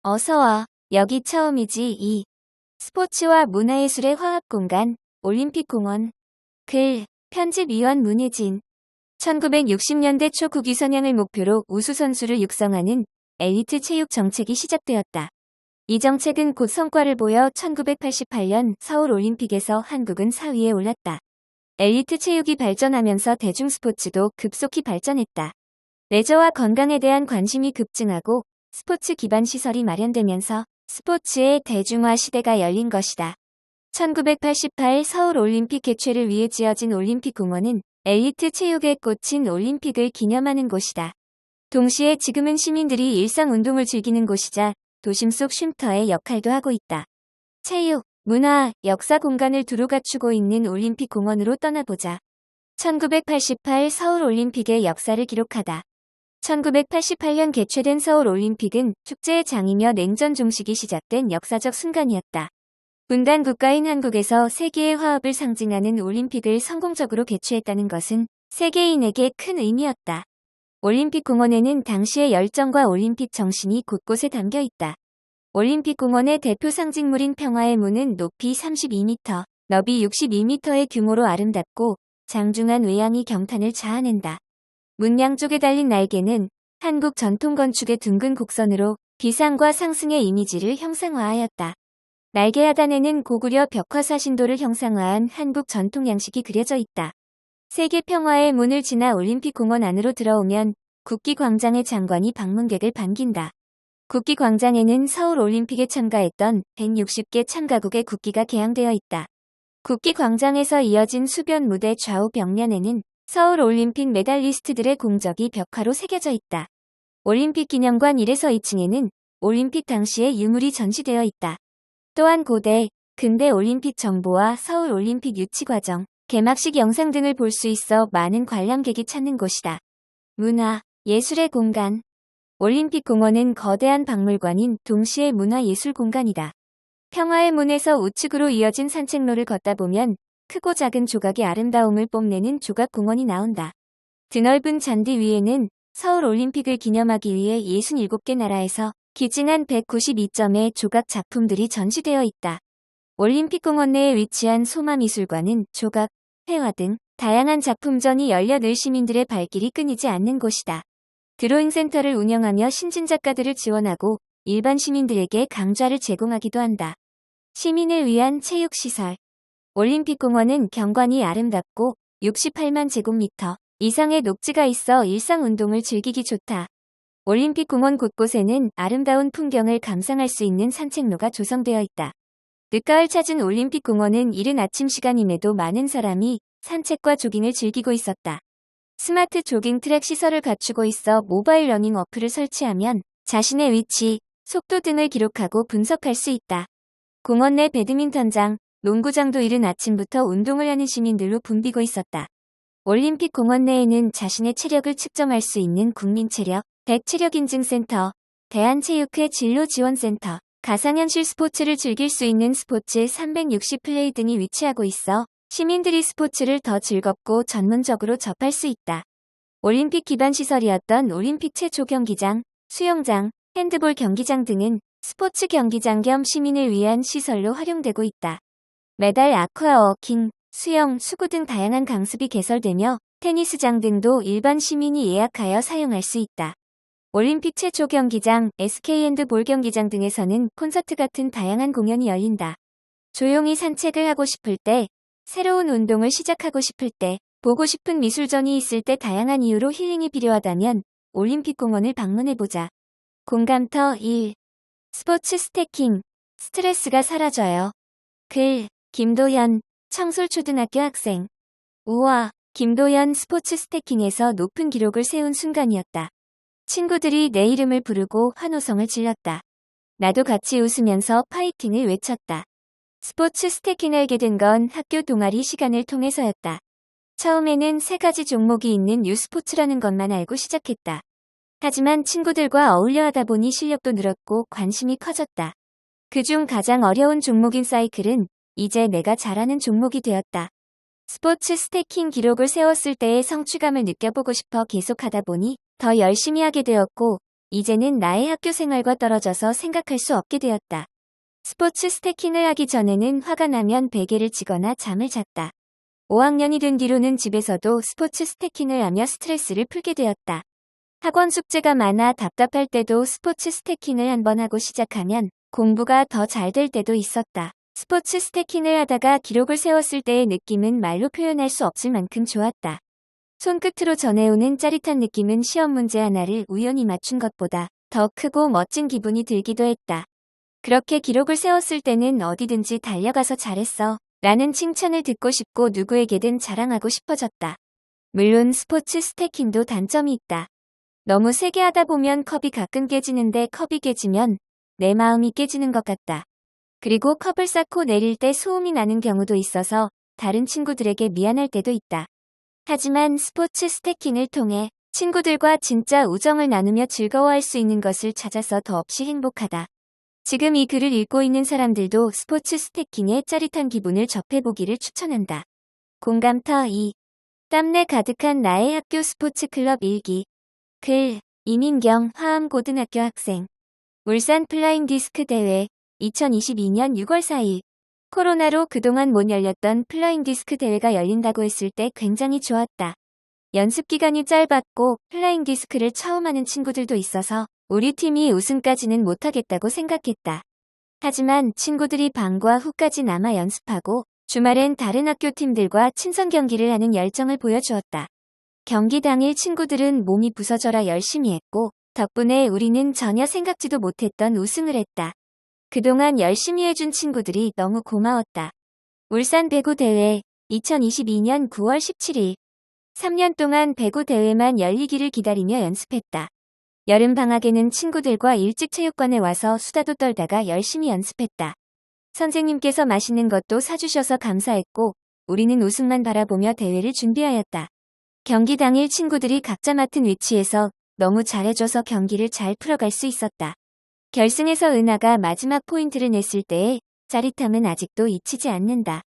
어서와. 여기 처음이지. 2. 스포츠와 문화예술의 화합공간, 올림픽공원. 글. 편집위원 문혜진. 1960년대 초 국위 선양을 목표로 우수선수를 육성하는 엘리트 체육 정책이 시작되었다. 이 정책은 곧 성과를 보여 1988년 서울올림픽에서 한국은 4위에 올랐다. 엘리트 체육이 발전하면서 대중스포츠도 급속히 발전했다. 레저와 건강에 대한 관심이 급증하고 스포츠 기반 시설이 마련되면서 스포츠의 대중화 시대가 열린 것이다. 1988 서울올림픽 개최를 위해 지어진 올림픽공원은 엘리트 체육에 꽂힌 올림픽을 기념하는 곳이다. 동시에 지금은 시민들이 일상 운동을 즐기는 곳이자 도심 속 쉼터의 역할도 하고 있다. 체육, 문화, 역사 공간을 두루 갖추고 있는 올림픽공원으로 떠나보자. 1988 서울올림픽의 역사를 기록하다. 1988년 개최된 서울올림픽은 축제의 장이며 냉전 종식이 시작된 역사적 순간이었다. 분단 국가인 한국에서 세계의 화합을 상징하는 올림픽을 성공적으로 개최했다는 것은 세계인에게 큰 의미였다. 올림픽 공원에는 당시의 열정과 올림픽 정신이 곳곳에 담겨 있다. 올림픽 공원의 대표 상징물인 평화의 문은 높이 32m, 너비 62m의 규모로 아름답고 장중한 외양이 경탄을 자아낸다. 문 양쪽에 달린 날개는 한국 전통 건축의 둥근 곡선으로 비상과 상승의 이미지를 형상화하였다. 날개 하단에는 고구려 벽화사 신도를 형상화한 한국 전통 양식이 그려져 있다. 세계 평화의 문을 지나 올림픽 공원 안으로 들어오면 국기광장의 장관이 방문객을 반긴다. 국기광장에는 서울 올림픽에 참가했던 160개 참가국의 국기가 개양되어 있다. 국기광장에서 이어진 수변 무대 좌우 벽면에는 서울 올림픽 메달리스트들의 공적이 벽화로 새겨져 있다. 올림픽 기념관 1에서 2층에는 올림픽 당시의 유물이 전시되어 있다. 또한 고대, 근대 올림픽 정보와 서울 올림픽 유치 과정, 개막식 영상 등을 볼 수 있어 많은 관람객이 찾는 곳이다. 문화, 예술의 공간. 올림픽 공원은 거대한 박물관인 동시에 문화예술 공간이다. 평화의 문에서 우측으로 이어진 산책로를 걷다 보면 크고 작은 조각의 아름다움을 뽐내는 조각공원이 나온다. 드넓은 잔디 위에는 서울 올림픽을 기념하기 위해 67개 나라에서 기증한 192점의 조각 작품들이 전시되어 있다. 올림픽 공원 내에 위치한 소마미술관은 조각, 회화 등 다양한 작품전이 열려 늘 시민들의 발길이 끊이지 않는 곳이다. 드로잉 센터를 운영하며 신진 작가들을 지원하고 일반 시민들에게 강좌를 제공하기도 한다. 시민을 위한 체육시설. 올림픽 공원은 경관이 아름답고 68만 제곱미터 이상의 녹지가 있어 일상 운동을 즐기기 좋다. 올림픽 공원 곳곳에는 아름다운 풍경을 감상할 수 있는 산책로가 조성되어 있다. 늦가을 찾은 올림픽 공원은 이른 아침 시간임에도 많은 사람이 산책과 조깅을 즐기고 있었다. 스마트 조깅 트랙 시설을 갖추고 있어 모바일 러닝 어플을 설치하면 자신의 위치, 속도 등을 기록하고 분석할 수 있다. 공원 내 배드민턴장, 농구장도 이른 아침부터 운동을 하는 시민들로 붐비고 있었다. 올림픽 공원 내에는 자신의 체력을 측정할 수 있는 국민체력, 백체력인증센터, 대한체육회 진로지원센터, 가상현실 스포츠를 즐길 수 있는 스포츠 360 플레이 등이 위치하고 있어 시민들이 스포츠를 더 즐겁고 전문적으로 접할 수 있다. 올림픽 기반 시설이었던 올림픽 최초 경기장, 수영장, 핸드볼 경기장 등은 스포츠 경기장 겸 시민을 위한 시설로 활용되고 있다. 메달 아쿠아워킹, 수영, 수구 등 다양한 강습이 개설되며 테니스장 등도 일반 시민이 예약하여 사용할 수 있다. 올림픽 최초 경기장, SK핸드볼 경기장 등에서는 콘서트 같은 다양한 공연이 열린다. 조용히 산책을 하고 싶을 때, 새로운 운동을 시작하고 싶을 때, 보고 싶은 미술전이 있을 때 다양한 이유로 힐링이 필요하다면 올림픽 공원을 방문해보자. 공감터 1. 스포츠 스태킹. 스트레스가 사라져요. 글, 김도현, 청솔초등학교 학생. 우와, 김도현 스포츠 스태킹에서 높은 기록을 세운 순간이었다. 친구들이 내 이름을 부르고 환호성을 질렀다. 나도 같이 웃으면서 파이팅을 외쳤다. 스포츠 스태킹을 알게 된 건 학교 동아리 시간을 통해서였다. 처음에는 3가지 종목이 있는 유스포츠라는 것만 알고 시작했다. 하지만 친구들과 어울려 하다 보니 실력도 늘었고 관심이 커졌다. 그중 가장 어려운 종목인 사이클은 이제 내가 잘하는 종목이 되었다. 스포츠 스태킹 기록을 세웠을 때의 성취감을 느껴보고 싶어 계속하다 보니 더 열심히 하게 되었고 이제는 나의 학교 생활과 떨어져서 생각할 수 없게 되었다. 스포츠 스태킹을 하기 전에는 화가 나면 베개를 치거나 잠을 잤다. 5학년이 된 뒤로는 집에서도 스포츠 스태킹을 하며 스트레스를 풀게 되었다. 학원 숙제가 많아 답답할 때도 스포츠 스태킹을 한번 하고 시작하면 공부가 더 잘 될 때도 있었다. 스포츠 스태킹을 하다가 기록을 세웠을 때의 느낌은 말로 표현할 수 없을 만큼 좋았다. 손끝으로 전해오는 짜릿한 느낌은 시험 문제 하나를 우연히 맞춘 것보다 더 크고 멋진 기분이 들기도 했다. 그렇게 기록을 세웠을 때는 어디든지 달려가서 잘했어 라는 칭찬을 듣고 싶고 누구에게든 자랑하고 싶어졌다. 물론 스포츠 스태킹도 단점이 있다. 너무 세게 하다 보면 컵이 가끔 깨지는데 컵이 깨지면 내 마음이 깨지는 것 같다. 그리고 컵을 쌓고 내릴 때 소음이 나는 경우도 있어서 다른 친구들에게 미안할 때도 있다. 하지만 스포츠 스태킹을 통해 친구들과 진짜 우정을 나누며 즐거워할 수 있는 것을 찾아서 더없이 행복하다. 지금 이 글을 읽고 있는 사람들도 스포츠 스태킹의 짜릿한 기분을 접해보기를 추천한다. 공감터 2. 땀내 가득한 나의 학교 스포츠 클럽 일기. 글, 이민경 화암고등학교 학생. 울산 플라잉 디스크 대회 2022년 6월 4일. 코로나로 그동안 못 열렸던 플라잉 디스크 대회가 열린다고 했을 때 굉장히 좋았다. 연습 기간이 짧았고 플라잉 디스크를 처음 하는 친구들도 있어서 우리 팀이 우승까지는 못하겠다고 생각했다. 하지만 친구들이 방과 후까지 남아 연습하고 주말엔 다른 학교 팀들과 친선 경기를 하는 열정을 보여주었다. 경기 당일 친구들은 몸이 부서져라 열심히 했고 덕분에 우리는 전혀 생각지도 못했던 우승을 했다. 그동안 열심히 해준 친구들이 너무 고마웠다. 울산 배구 대회 2022년 9월 17일. 3년 동안 배구 대회만 열리기를 기다리며 연습했다. 여름방학에는 친구들과 일찍 체육관에 와서 수다도 떨다가 열심히 연습했다. 선생님께서 맛있는 것도 사주셔서 감사했고 우리는 우승만 바라보며 대회를 준비하였다. 경기 당일 친구들이 각자 맡은 위치에서 너무 잘해줘서 경기를 잘 풀어갈 수 있었다. 결승에서 은하가 마지막 포인트를 냈을 때의 짜릿함은 아직도 잊히지 않는다.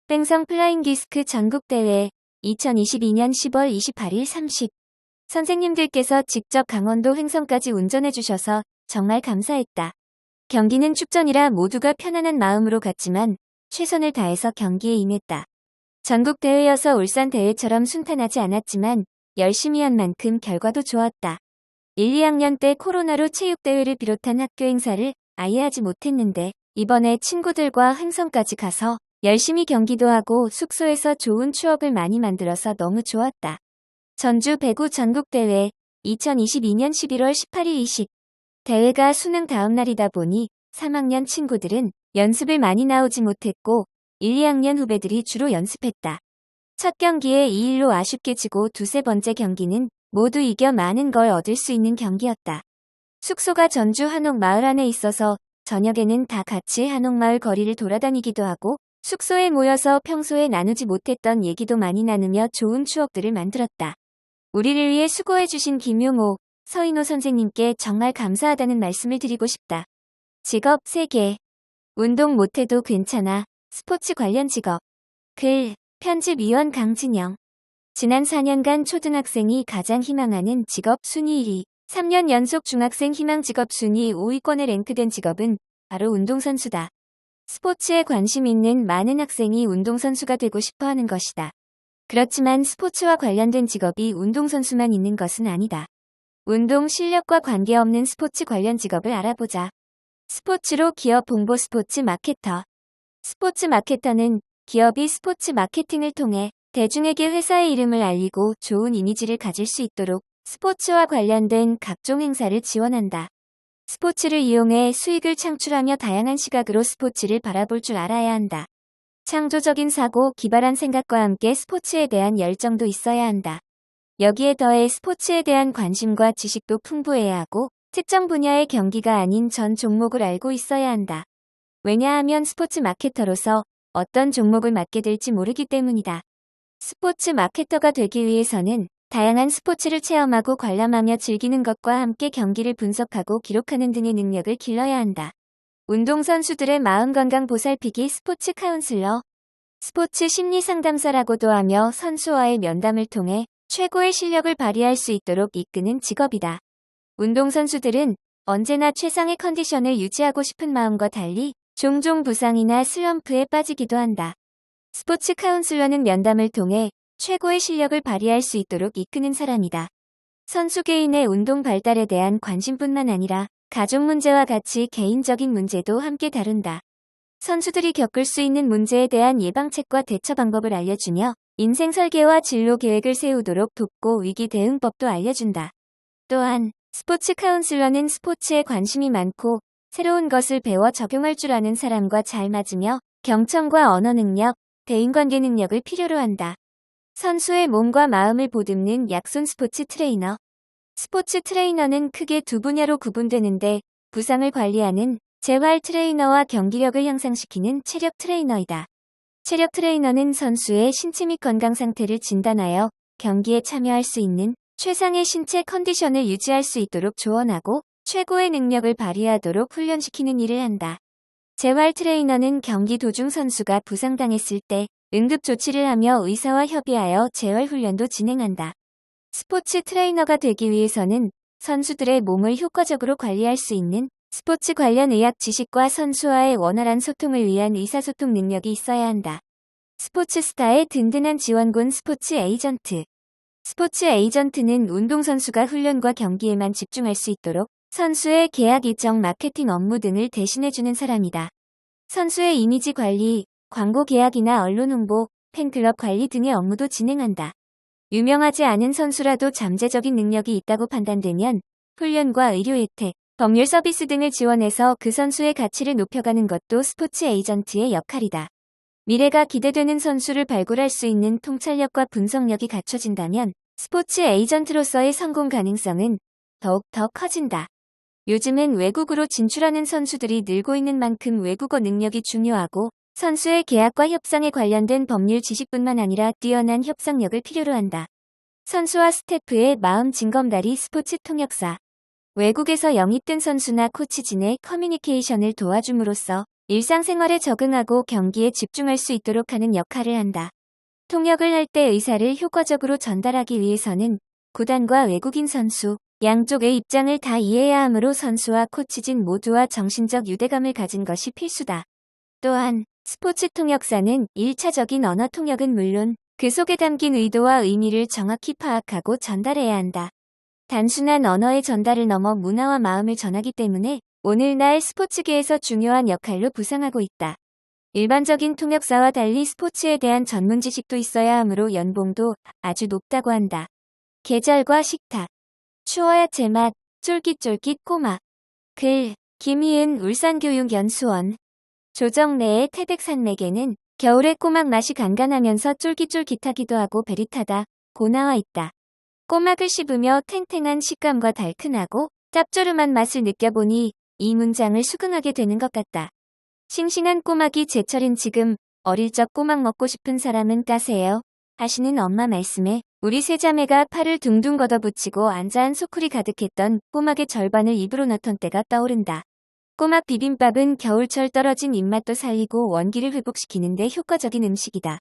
뺑성 플라잉 디스크 전국대회 2022년 10월 28일 30. 선생님들께서 직접 강원도 횡성까지 운전해 주셔서 정말 감사했다. 경기는 축전이라 모두가 편안한 마음으로 갔지만 최선을 다해서 경기에 임했다. 전국대회여서 울산 대회처럼 순탄하지 않았지만 열심히 한 만큼 결과도 좋았다. 1, 2학년 때 코로나로 체육대회를 비롯한 학교 행사를 아예 하지 못했는데 이번에 친구들과 횡성까지 가서 열심히 경기도 하고 숙소에서 좋은 추억을 많이 만들어서 너무 좋았다. 전주 배구 전국대회 2022년 11월 18일 20. 대회가 수능 다음 날이다 보니 3학년 친구들은 연습을 많이 나오지 못했고 1, 2학년 후배들이 주로 연습했다. 첫 경기에 2-1로 아쉽게 지고 두세 번째 경기는 모두 이겨 많은 걸 얻을 수 있는 경기였다. 숙소가 전주 한옥마을 안에 있어서 저녁에는 다 같이 한옥마을 거리를 돌아다니기도 하고 숙소에 모여서 평소에 나누지 못했던 얘기도 많이 나누며 좋은 추억들을 만들었다. 우리를 위해 수고해주신 김용호, 서인호 선생님께 정말 감사하다는 말씀을 드리고 싶다. 직업 3개. 운동 못해도 괜찮아. 스포츠 관련 직업. 글, 편집위원 강진영. 지난 4년간 초등학생이 가장 희망하는 직업 순위 1위, 3년 연속 중학생 희망 직업 순위 5위권에 랭크된 직업은 바로 운동선수다. 스포츠에 관심 있는 많은 학생이 운동선수가 되고 싶어 하는 것이다. 그렇지만 스포츠와 관련된 직업이 운동선수만 있는 것은 아니다. 운동 실력과 관계없는 스포츠 관련 직업을 알아보자. 스포츠로 기업 홍보 스포츠 마케터. 스포츠 마케터는 기업이 스포츠 마케팅을 통해 대중에게 회사의 이름을 알리고 좋은 이미지를 가질 수 있도록 스포츠와 관련된 각종 행사를 지원한다. 스포츠를 이용해 수익을 창출하며 다양한 시각으로 스포츠를 바라볼 줄 알아야 한다. 창조적인 사고, 기발한 생각과 함께 스포츠에 대한 열정도 있어야 한다. 여기에 더해 스포츠에 대한 관심과 지식도 풍부해야 하고 특정 분야의 경기가 아닌 전 종목을 알고 있어야 한다. 왜냐하면 스포츠 마케터로서 어떤 종목을 맡게 될지 모르기 때문이다. 스포츠 마케터가 되기 위해서는 다양한 스포츠를 체험하고 관람하며 즐기는 것과 함께 경기를 분석하고 기록하는 등의 능력을 길러야 한다. 운동선수들의 마음건강 보살피기 스포츠 카운슬러. 스포츠 심리 상담사라고도 하며 선수와의 면담을 통해 최고의 실력을 발휘할 수 있도록 이끄는 직업이다. 운동선수들은 언제나 최상의 컨디션을 유지하고 싶은 마음과 달리 종종 부상이나 슬럼프에 빠지기도 한다. 스포츠 카운슬러는 면담을 통해 최고의 실력을 발휘할 수 있도록 이끄는 사람이다. 선수 개인의 운동 발달에 대한 관심뿐만 아니라 가족 문제와 같이 개인적인 문제도 함께 다룬다. 선수들이 겪을 수 있는 문제에 대한 예방책과 대처 방법을 알려주며 인생 설계와 진로 계획을 세우도록 돕고 위기 대응법도 알려준다. 또한 스포츠 카운슬러는 스포츠에 관심이 많고 새로운 것을 배워 적용할 줄 아는 사람과 잘 맞으며 경청과 언어 능력, 대인관계 능력을 필요로 한다. 선수의 몸과 마음을 보듬는 약손 스포츠 트레이너. 스포츠 트레이너는 크게 두 분야로 구분되는데 부상을 관리하는 재활 트레이너와 경기력을 향상시키는 체력 트레이너이다. 체력 트레이너는 선수의 신체 및 건강 상태를 진단하여 경기에 참여할 수 있는 최상의 신체 컨디션을 유지할 수 있도록 조언하고 최고의 능력을 발휘하도록 훈련시키는 일을 한다. 재활 트레이너는 경기 도중 선수가 부상당했을 때 응급 조치를 하며 의사와 협의하여 재활 훈련도 진행한다. 스포츠 트레이너가 되기 위해서는 선수들의 몸을 효과적으로 관리할 수 있는 스포츠 관련 의학 지식과 선수와의 원활한 소통을 위한 의사소통 능력이 있어야 한다. 스포츠 스타의 든든한 지원군 스포츠 에이전트. 스포츠 에이전트는 운동선수가 훈련과 경기에만 집중할 수 있도록 선수의 계약 일정, 마케팅 업무 등을 대신해주는 사람이다. 선수의 이미지 관리, 광고 계약이나 언론 홍보, 팬클럽 관리 등의 업무도 진행한다. 유명하지 않은 선수라도 잠재적인 능력이 있다고 판단되면 훈련과 의료 혜택, 법률 서비스 등을 지원해서 그 선수의 가치를 높여가는 것도 스포츠 에이전트의 역할이다. 미래가 기대되는 선수를 발굴할 수 있는 통찰력과 분석력이 갖춰진다면 스포츠 에이전트로서의 성공 가능성은 더욱 더 커진다. 요즘은 외국으로 진출하는 선수들이 늘고 있는 만큼 외국어 능력이 중요하고 선수의 계약과 협상에 관련된 법률 지식뿐만 아니라 뛰어난 협상력을 필요로 한다. 선수와 스태프의 마음 징검다리 스포츠 통역사. 외국에서 영입된 선수나 코치진의 커뮤니케이션을 도와줌으로써 일상생활에 적응하고 경기에 집중할 수 있도록 하는 역할을 한다. 통역을 할 때 의사를 효과적으로 전달하기 위해서는 구단과 외국인 선수, 양쪽의 입장을 다 이해해야 하므로 선수와 코치진 모두와 정신적 유대감을 가진 것이 필수다. 또한 스포츠 통역사는 1차적인 언어 통역은 물론 그 속에 담긴 의도와 의미를 정확히 파악하고 전달해야 한다. 단순한 언어의 전달을 넘어 문화와 마음을 전하기 때문에 오늘날 스포츠계에서 중요한 역할로 부상하고 있다. 일반적인 통역사와 달리 스포츠에 대한 전문 지식도 있어야 하므로 연봉도 아주 높다고 한다. 계절과 식탁. 추워야 제맛, 쫄깃쫄깃 꼬막. 글, 김희은 울산교육연수원. 조정래의 태백산맥에는 겨울에 꼬막 맛이 간간하면서 쫄깃쫄깃하기도 하고 베릿하다 고 나와 있다. 꼬막을 씹으며 탱탱한 식감과 달큰하고 짭조름한 맛을 느껴보니 이 문장을 수긍하게 되는 것 같다. 싱싱한 꼬막이 제철인 지금 어릴 적 꼬막 먹고 싶은 사람은 까세요 하시는 엄마 말씀에 우리 세자매가 팔을 둥둥 걷어붙이고 앉아한 소쿠리 가득했던 꼬막의 절반을 입으로 넣던 때가 떠오른다. 꼬막 비빔밥은 겨울철 떨어진 입맛도 살리고 원기를 회복시키는 데 효과적인 음식이다.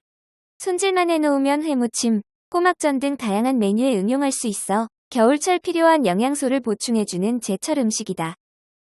손질만 해놓으면 회무침, 꼬막전 등 다양한 메뉴에 응용할 수 있어 겨울철 필요한 영양소를 보충해주는 제철 음식이다.